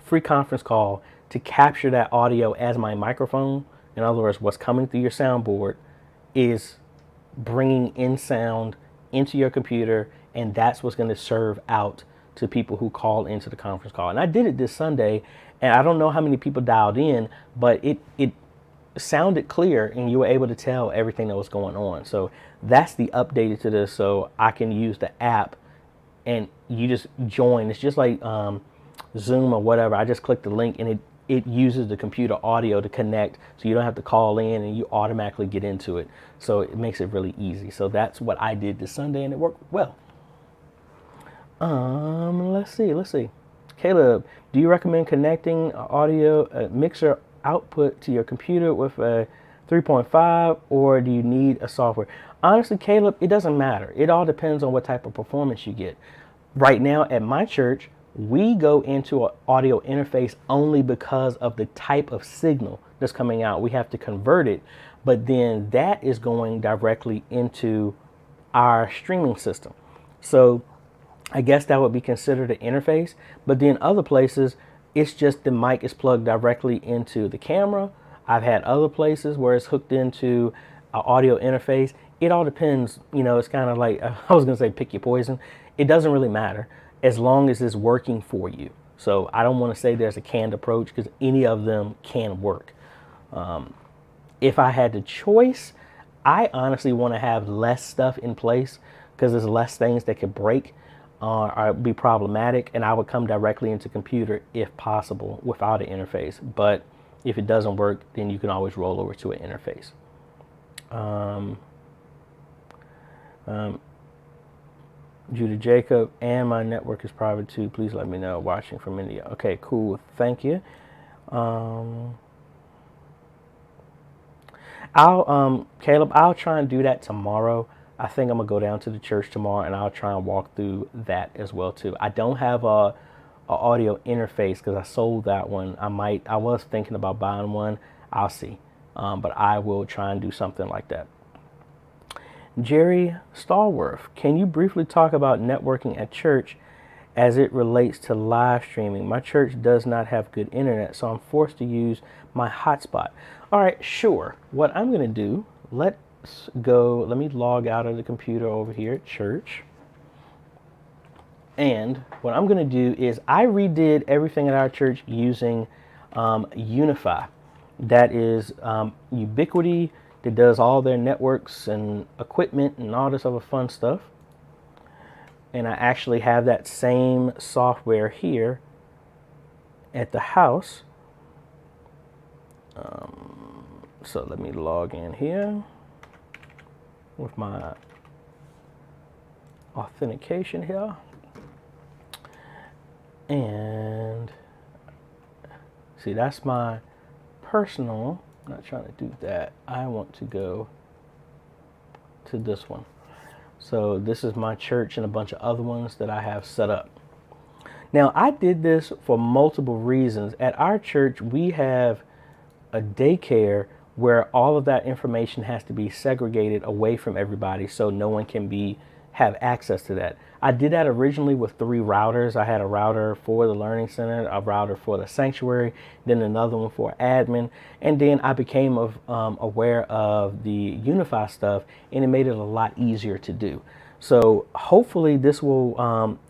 free conference call to capture that audio as my microphone. In other words, what's coming through your soundboard is bringing in sound into your computer, and that's what's going to serve out to people who call into the conference call. And I did it this Sunday, and I don't know how many people dialed in, but it sounded clear, and you were able to tell everything that was going on. So that's the update to this, so I can use the app, and you just join. It's just like Zoom or whatever. I just click the link, and it uses the computer audio to connect, so you don't have to call in, and you automatically get into it. So it makes it really easy. So that's what I did this Sunday, and it worked well. Let's see. Caleb, do you recommend connecting audio mixer output to your computer with a 3.5, or do you need a software? Honestly, Caleb, it doesn't matter. It all depends on what type of performance you get. Right now at my church, we go into an audio interface only because of the type of signal that's coming out. We have to convert it, but then that is going directly into our streaming system. So I guess that would be considered an interface, but then other places, it's just the mic is plugged directly into the camera. I've had other places where it's hooked into an audio interface. It all depends, it's kind of like, I was going to say pick your poison. It doesn't really matter as long as it's working for you. So I don't want to say there's a canned approach because any of them can work. If I had the choice, I honestly want to have less stuff in place because there's less things that could break or be problematic, and I would come directly into computer if possible without an interface. But if it doesn't work, then you can always roll over to an interface. Judah Jacob, and my network is private too. Please let me know. Watching from India. Okay, cool. Thank you. Caleb, I'll try and do that tomorrow. I think I'm gonna go down to the church tomorrow and I'll try and walk through that as well too. I don't have a audio interface because I sold that one. I was thinking about buying one. I'll see. But I will try and do something like that. Jerry Stallworth, can you briefly talk about networking at church as it relates to live streaming? My church does not have good internet, so I'm forced to use my hotspot. All right, sure. What I'm going to do, let's go, let me log out of the computer over here at church. And what I'm going to do is I redid everything at our church using Unify. That is Ubiquity, that does all their networks and equipment and all this other fun stuff. And I actually have that same software here at the house. So let me log in here with my authentication here. And see, that's my personal. I'm not trying to do that. I want to go to this one. So this is my church and a bunch of other ones that I have set up. Now, I did this for multiple reasons. At our church, we have a daycare where all of that information has to be segregated away from everybody so no one can have access to that. I did that originally with 3 routers. I had a router for the learning center, a router for the sanctuary, then another one for admin. And then I became aware of the Unify stuff, and it made it a lot easier to do. So hopefully this will,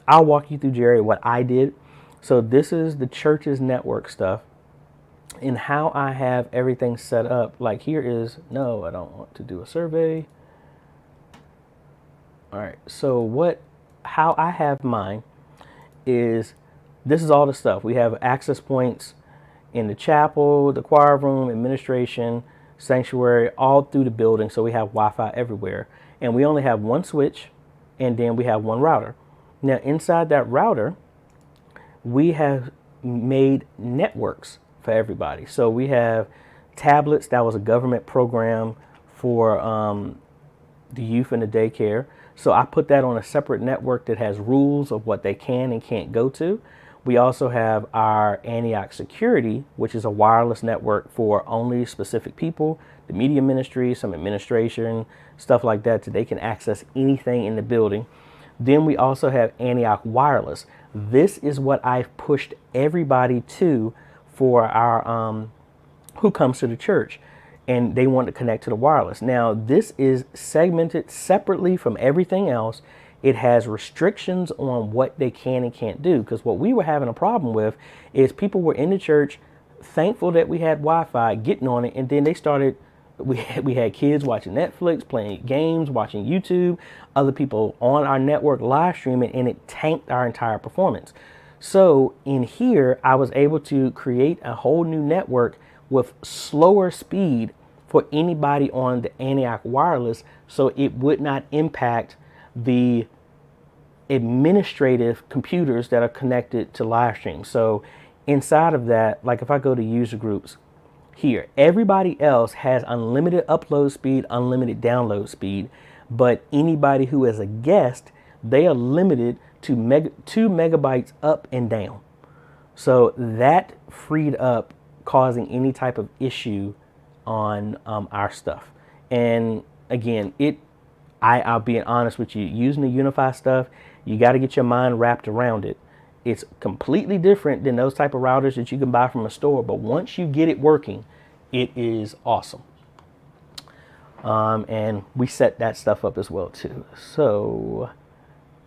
I'll walk you through, Jerry, what I did. So this is the church's network stuff and how I have everything set up. Like here is, no, I don't want to do a survey. All right, so how I have mine is, this is all the stuff. We have access points in the chapel, the choir room, administration, sanctuary, all through the building. So we have Wi-Fi everywhere. And we only have one switch, and then we have one router. Now inside that router, we have made networks for everybody. So we have tablets. That was a government program for the youth in the daycare. So I put that on a separate network that has rules of what they can and can't go to. We also have our Antioch Security, which is a wireless network for only specific people, the media ministry, some administration, stuff like that, so they can access anything in the building. Then we also have Antioch Wireless. This is what I've pushed everybody to for our who comes to the church and they want to connect to the wireless. Now, this is segmented separately from everything else. It has restrictions on what they can and can't do, because what we were having a problem with is people were in the church, thankful that we had Wi-Fi, getting on it, and then they started, we had kids watching Netflix, playing games, watching YouTube, other people on our network live streaming, and it tanked our entire performance. So in here, I was able to create a whole new network with slower speed for anybody on the Antioch Wireless, so it would not impact the administrative computers that are connected to live stream. So inside of that, like if I go to user groups, here. Everybody else has unlimited upload speed, unlimited download speed, but anybody who is a guest, they are limited to 2 megabytes up and down. So that freed up causing any type of issue on our stuff. And again, I'll be honest with you, using the Unify stuff, you got to get your mind wrapped around it. It's completely different than those type of routers that you can buy from a store. But once you get it working, it is awesome. And we set that stuff up as well too. So,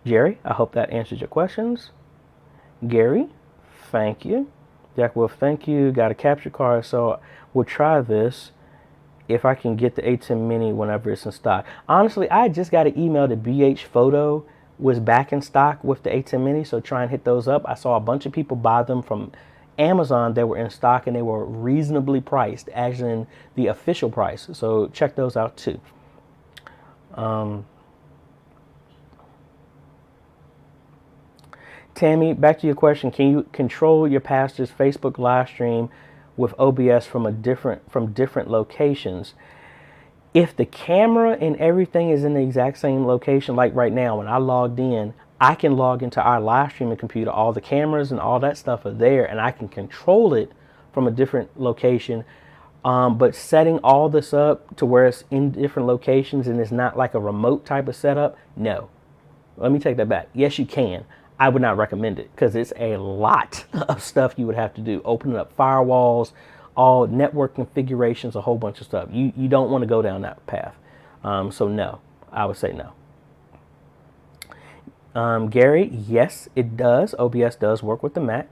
Jerry, I hope that answers your questions. Gary, thank you. Jack Wolf, thank you. Got a capture card, so we'll try this if I can get the A10 Mini whenever it's in stock. Honestly, I just got an email that BH Photo was back in stock with the A10 Mini, so try and hit those up. I saw a bunch of people buy them from Amazon that were in stock, and they were reasonably priced, as in the official price. So check those out too. Tammy, back to your question. Can you control your pastor's Facebook live stream with OBS from different locations? If the camera and everything is in the exact same location, like right now when I logged in, I can log into our live streaming computer. All the cameras and all that stuff are there, and I can control it from a different location. But setting all this up to where it's in different locations and it's not like a remote type of setup, no. Let me take that back. Yes, you can. I would not recommend it because it's a lot of stuff you would have to do. Opening up firewalls, all network configurations, a whole bunch of stuff. You don't want to go down that path. So no, I would say no. Gary, yes, it does. OBS does work with the Mac.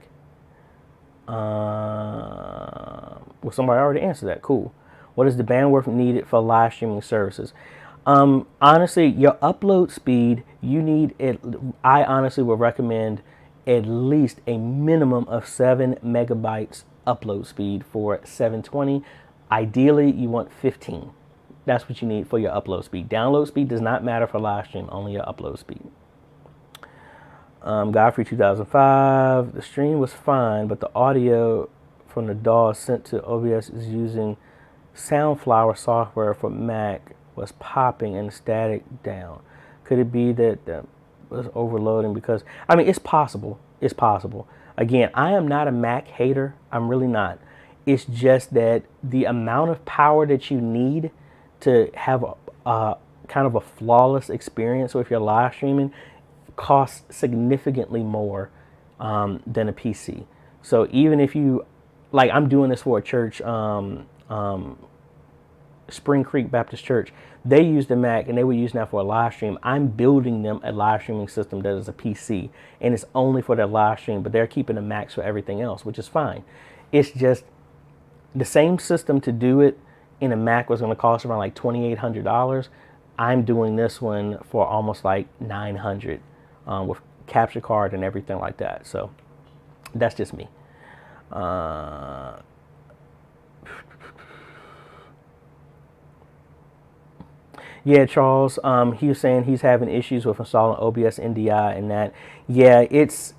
Well, somebody already answered that. Cool. What is the bandwidth needed for live streaming services? Honestly, your upload speed, you need it. I honestly would recommend at least a minimum of 7 megabytes upload speed for 720. Ideally, you want 15. That's what you need for your upload speed. Download speed does not matter for live stream, only your upload speed. Godfrey 2005, the stream was fine, but the audio from the DAW sent to OBS is using Soundflower software for Mac was popping and static down. Could it be that was overloading? Because, I mean, it's possible. It's possible. Again, I am not a Mac hater. I'm really not. It's just that the amount of power that you need to have a kind of a flawless experience with your live streaming costs significantly more than a PC. So even if you, like I'm doing this for a church, Spring Creek Baptist Church, they use the Mac and they were using that for a live stream. I'm building them a live streaming system that is a PC and it's only for their live stream, but they're keeping the Macs for everything else, which is fine. It's just the same system to do it in a Mac was going to cost around like $2,800. I'm doing this one for almost like $900 with capture card and everything like that. So that's just me. Yeah, Charles, he was saying he's having issues with installing OBS NDI and that. Yeah, it's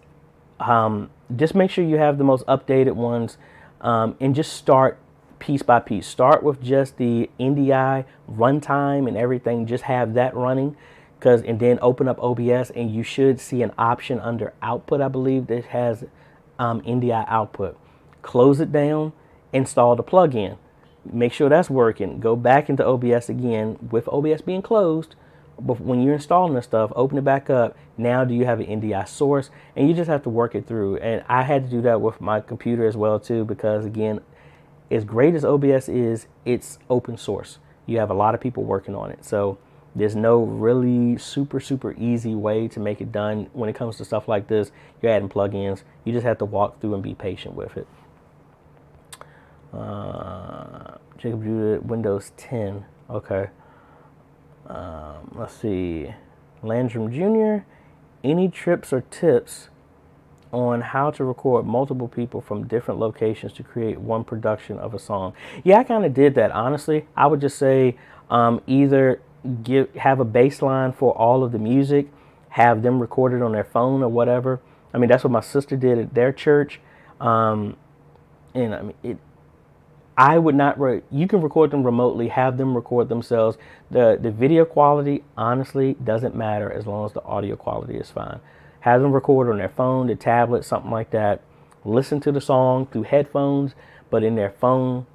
just make sure you have the most updated ones and just start piece by piece. Start with just the NDI runtime and everything. Just have that running, and then open up OBS and you should see an option under output, I believe, that has NDI output. Close it down, install the plugin. Make sure that's working. Go back into OBS again with OBS being closed. But when you're installing this stuff, open it back up. Now do you have an NDI source? And you just have to work it through. And I had to do that with my computer as well too, because again, as great as OBS is, it's open source. You have a lot of people working on it. So there's no really super easy way to make it done when it comes to stuff like this. You're adding plugins. You just have to walk through and be patient with it. Jacob Judah, Windows 10. Okay. Let's see. Landrum Jr. Any trips or tips on how to record multiple people from different locations to create one production of a song? Yeah, I kind of did that. Honestly, I would just say either have a baseline for all of the music, have them recorded on their phone or whatever. I mean, that's what my sister did at their church. And I mean, I would not, you can record them remotely, have them record themselves. The video quality, honestly, doesn't matter as long as the audio quality is fine. Have them record on their phone, their tablet, something like that. Listen to the song through headphones, but in their phone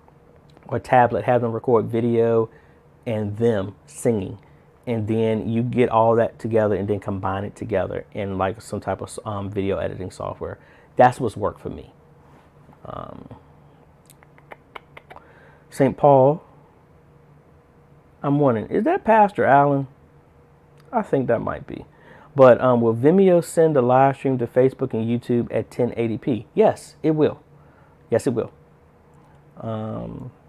or tablet, have them record video and them singing. And then you get all that together and then combine it together in like some type of video editing software. That's what's worked for me. St. Paul, I'm wondering, is that Pastor Allen? I think that might be. But will Vimeo send a live stream to Facebook and YouTube at 1080p? Yes, it will. Yes, it will.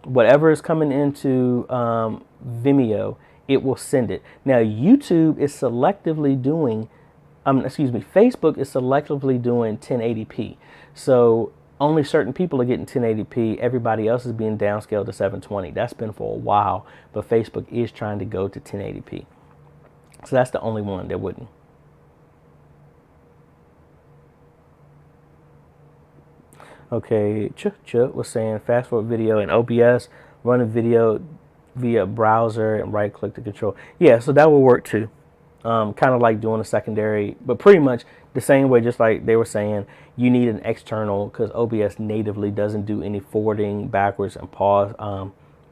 Whatever is coming into Vimeo, it will send it. Now, YouTube is selectively doing, Facebook is selectively doing 1080p. So only certain people are getting 1080p. Everybody else is being downscaled to 720. That's been for a while, but Facebook is trying to go to 1080p. So that's the only one that wouldn't. Okay, Ch was saying fast forward video in OBS, run a video via browser and right click to control. Yeah, so that will work too. Kind of like doing a secondary, but pretty much the same way, just like they were saying, you need an external because OBS natively doesn't do any forwarding, backwards, and pause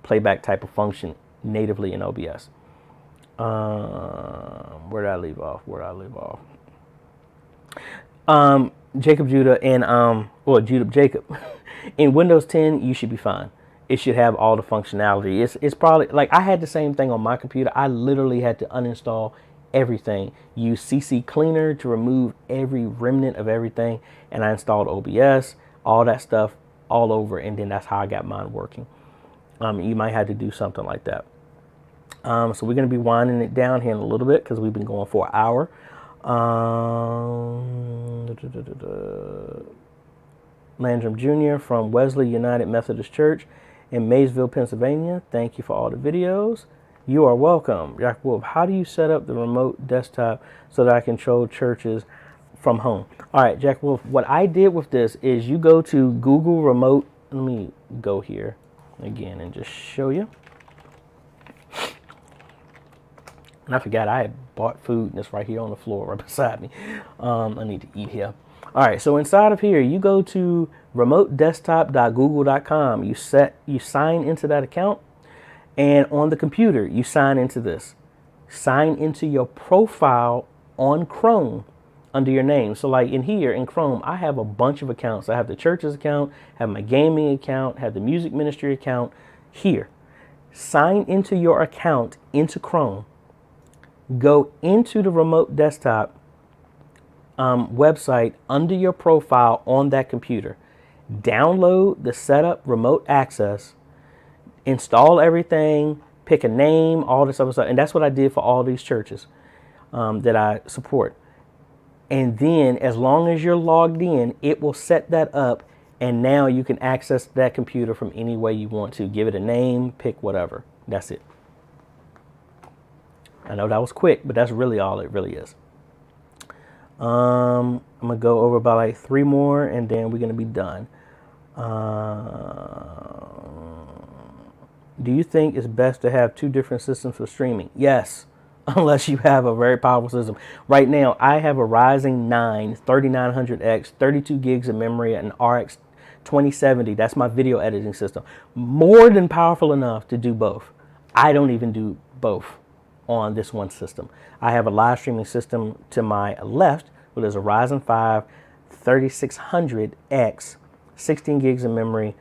playback type of function natively in OBS. Where did I leave off? Jacob Judah and Judah Jacob. In Windows 10, you should be fine. It should have all the functionality. It's probably like I had the same thing on my computer. I literally had to uninstall everything. Use CC Cleaner to remove every remnant of everything, and I installed OBS, all that stuff all over, and then that's how I got mine working. You might have to do something like that. So we're going to be winding it down here in a little bit because we've been going for an hour. Landrum Jr. from Wesley United Methodist Church in Maysville, Pennsylvania. Thank you for all the videos. You are welcome. Jack Wolf, how do you set up the remote desktop so that I control churches from home? All right, Jack Wolf, what I did with this is you go to Google Remote. Let me go here again and just show you. And I forgot I had bought food and it's right here on the floor right beside me. I need to eat here. All right, so inside of here, you go to remotedesktop.google.com. You sign into that account, and on the computer, you sign into this. Sign into your profile on Chrome under your name. So like in here in Chrome, I have a bunch of accounts. I have the church's account, have my gaming account, have the music ministry account here. Sign into your account into Chrome. Go into the remote desktop website under your profile on that computer. Download the setup remote access, install everything, pick a name, all this other stuff. And that's what I did for all these churches that I support. And then as long as you're logged in, it will set that up. And now you can access that computer from any way you want to. Give it a name, pick whatever. That's it. I know that was quick, but that's really all it really is. I'm going to go over about like 3 more and then we're going to be done. Do you think it's best to have 2 different systems for streaming? Yes, unless you have a very powerful system. Right now, I have a Ryzen 9 3900X, 32 gigs of memory, and RX 2070. That's my video editing system. More than powerful enough to do both. I don't even do both on this one system. I have a live streaming system to my left, which is a Ryzen 5 3600X, 16 gigs of memory,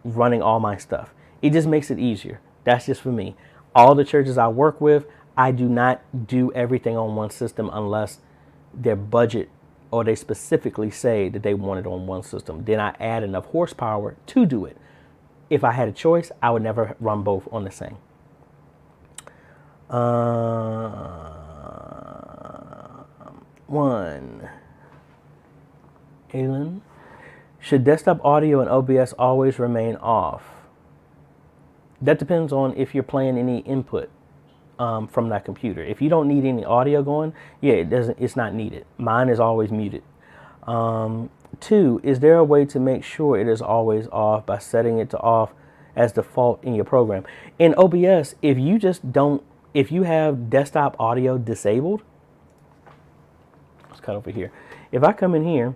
running all my stuff. It just makes it easier. That's just for me. All the churches I work with, I do not do everything on one system unless their budget or they specifically say that they want it on one system. Then I add enough horsepower to do it. If I had a choice, I would never run both on the same. Alan, should desktop audio and OBS always remain off? That depends on if you're playing any input from that computer. If you don't need any audio going, yeah, it's not needed. Mine is always muted. 2, is there a way to make sure it is always off by setting it to off as default in your program. In OBS, if you have desktop audio disabled, let's cut over here. If I come in here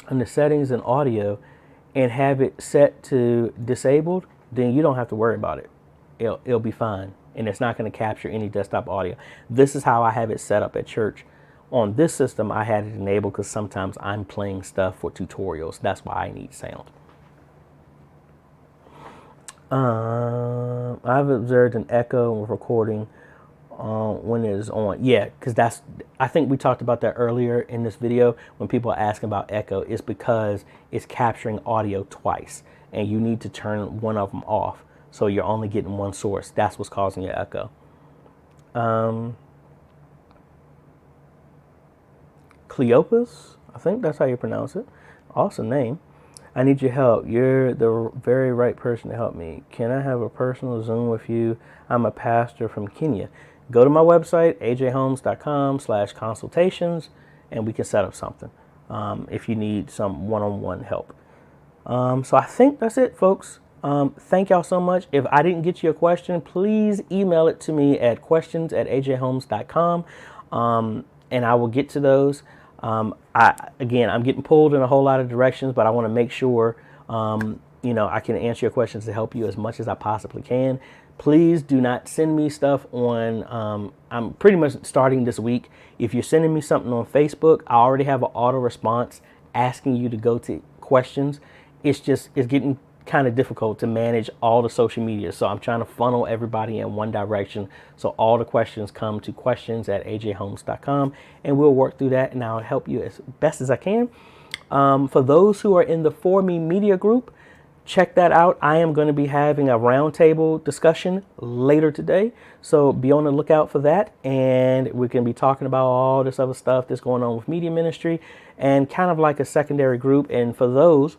under settings and audio and have it set to disabled, then you don't have to worry about it. It'll be fine, and it's not going to capture any desktop audio. This is how I have it set up at church. On this system, I had it enabled because sometimes I'm playing stuff for tutorials. That's why I need sound. I've observed an echo with recording when it is on. Yeah, because I think we talked about that earlier in this video. When people are asking about echo, it's because it's capturing audio twice, and you need to turn one of them off, so you're only getting one source. That's what's causing your echo. Cleopas, I think that's how you pronounce it. Awesome name. I need your help. You're the very right person to help me. Can I have a personal Zoom with you? I'm a pastor from Kenya. Go to my website, ajayhomes.com/consultations, and we can set up something if you need some one-on-one help. So I think that's it, folks. Thank y'all so much. If I didn't get you a question, please email it to me at questions@ajayhomes.com, and I will get to those. I'm getting pulled in a whole lot of directions, but I want to make sure, I can answer your questions to help you as much as I possibly can. Please do not send me stuff on, I'm pretty much starting this week. If you're sending me something on Facebook, I already have an auto response asking you to go to questions. It's getting kind of difficult to manage all the social media. So I'm trying to funnel everybody in one direction. So all the questions come to questions@ajayhomes.com, and we'll work through that, and I'll help you as best as I can. For those who are in the For Me Media group, check that out. I am going to be having a roundtable discussion later today. So be on the lookout for that. And we can be talking about all this other stuff that's going on with media ministry and kind of like a secondary group. And for those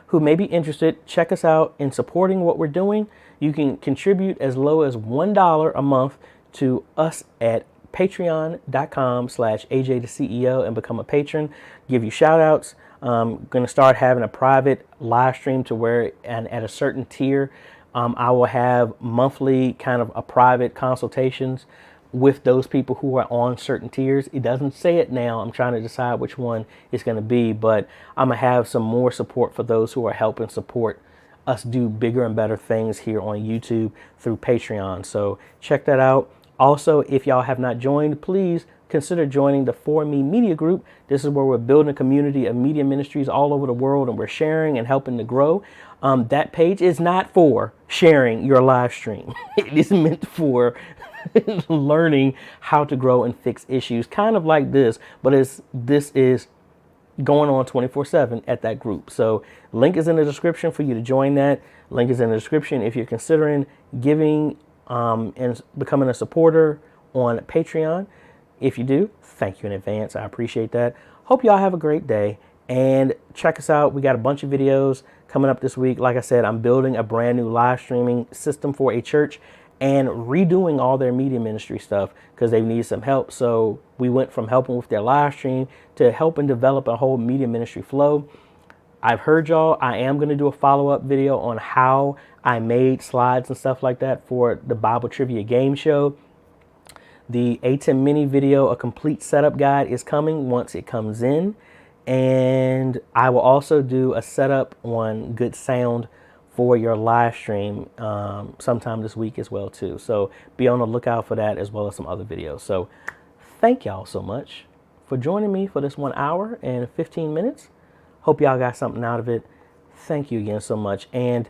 who may be interested, check us out in supporting what we're doing. You can contribute as low as $1 a month to us at patreon.com/AJaytheCEO and become a patron. Give you shout outs. Going to start having a private live stream to where, and at a certain tier, I will have monthly kind of a private consultations with those people who are on certain tiers. It doesn't say it now. I'm trying to decide which one it's going to be, but I'm going to have some more support for those who are helping support us do bigger and better things here on YouTube through Patreon. So check that out. Also, if y'all have not joined, please consider joining the For Me Media group. This is where we're building a community of media ministries all over the world, and we're sharing and helping to grow. That page is not for sharing your live stream. It is meant for learning how to grow and fix issues, kind of like this, but this is going on 24/7 at that group. So link is in the description for you to join that. Link is in the description if you're considering giving and becoming a supporter on Patreon. If you do, thank you in advance. I appreciate that. Hope y'all have a great day, and check us out. We got a bunch of videos coming up this week. Like I said, I'm building a brand new live streaming system for a church and redoing all their media ministry stuff because they need some help. So we went from helping with their live stream to helping develop a whole media ministry flow. I've heard y'all. I am going to do a follow-up video on how I made slides and stuff like that for the Bible Trivia Game Show. The A10 mini video, a complete setup guide, is coming once it comes in. And I will also do a setup on good sound for your live stream sometime this week as well too. So be on the lookout for that, as well as some other videos. So thank y'all so much for joining me for this 1 hour and 15 minutes. Hope y'all got something out of it. Thank you again so much. And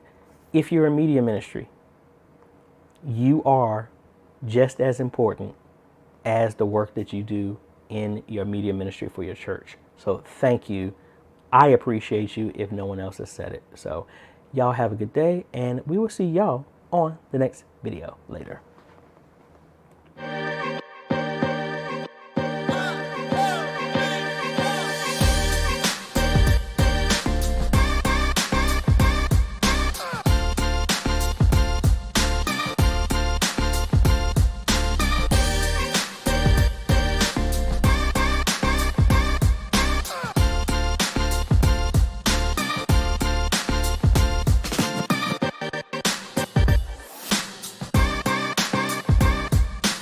if you're a media ministry, you are just as important as the work that you do in your media ministry for your church. So thank you. I appreciate you if no one else has said it. So y'all have a good day, and we will see y'all on the next video later.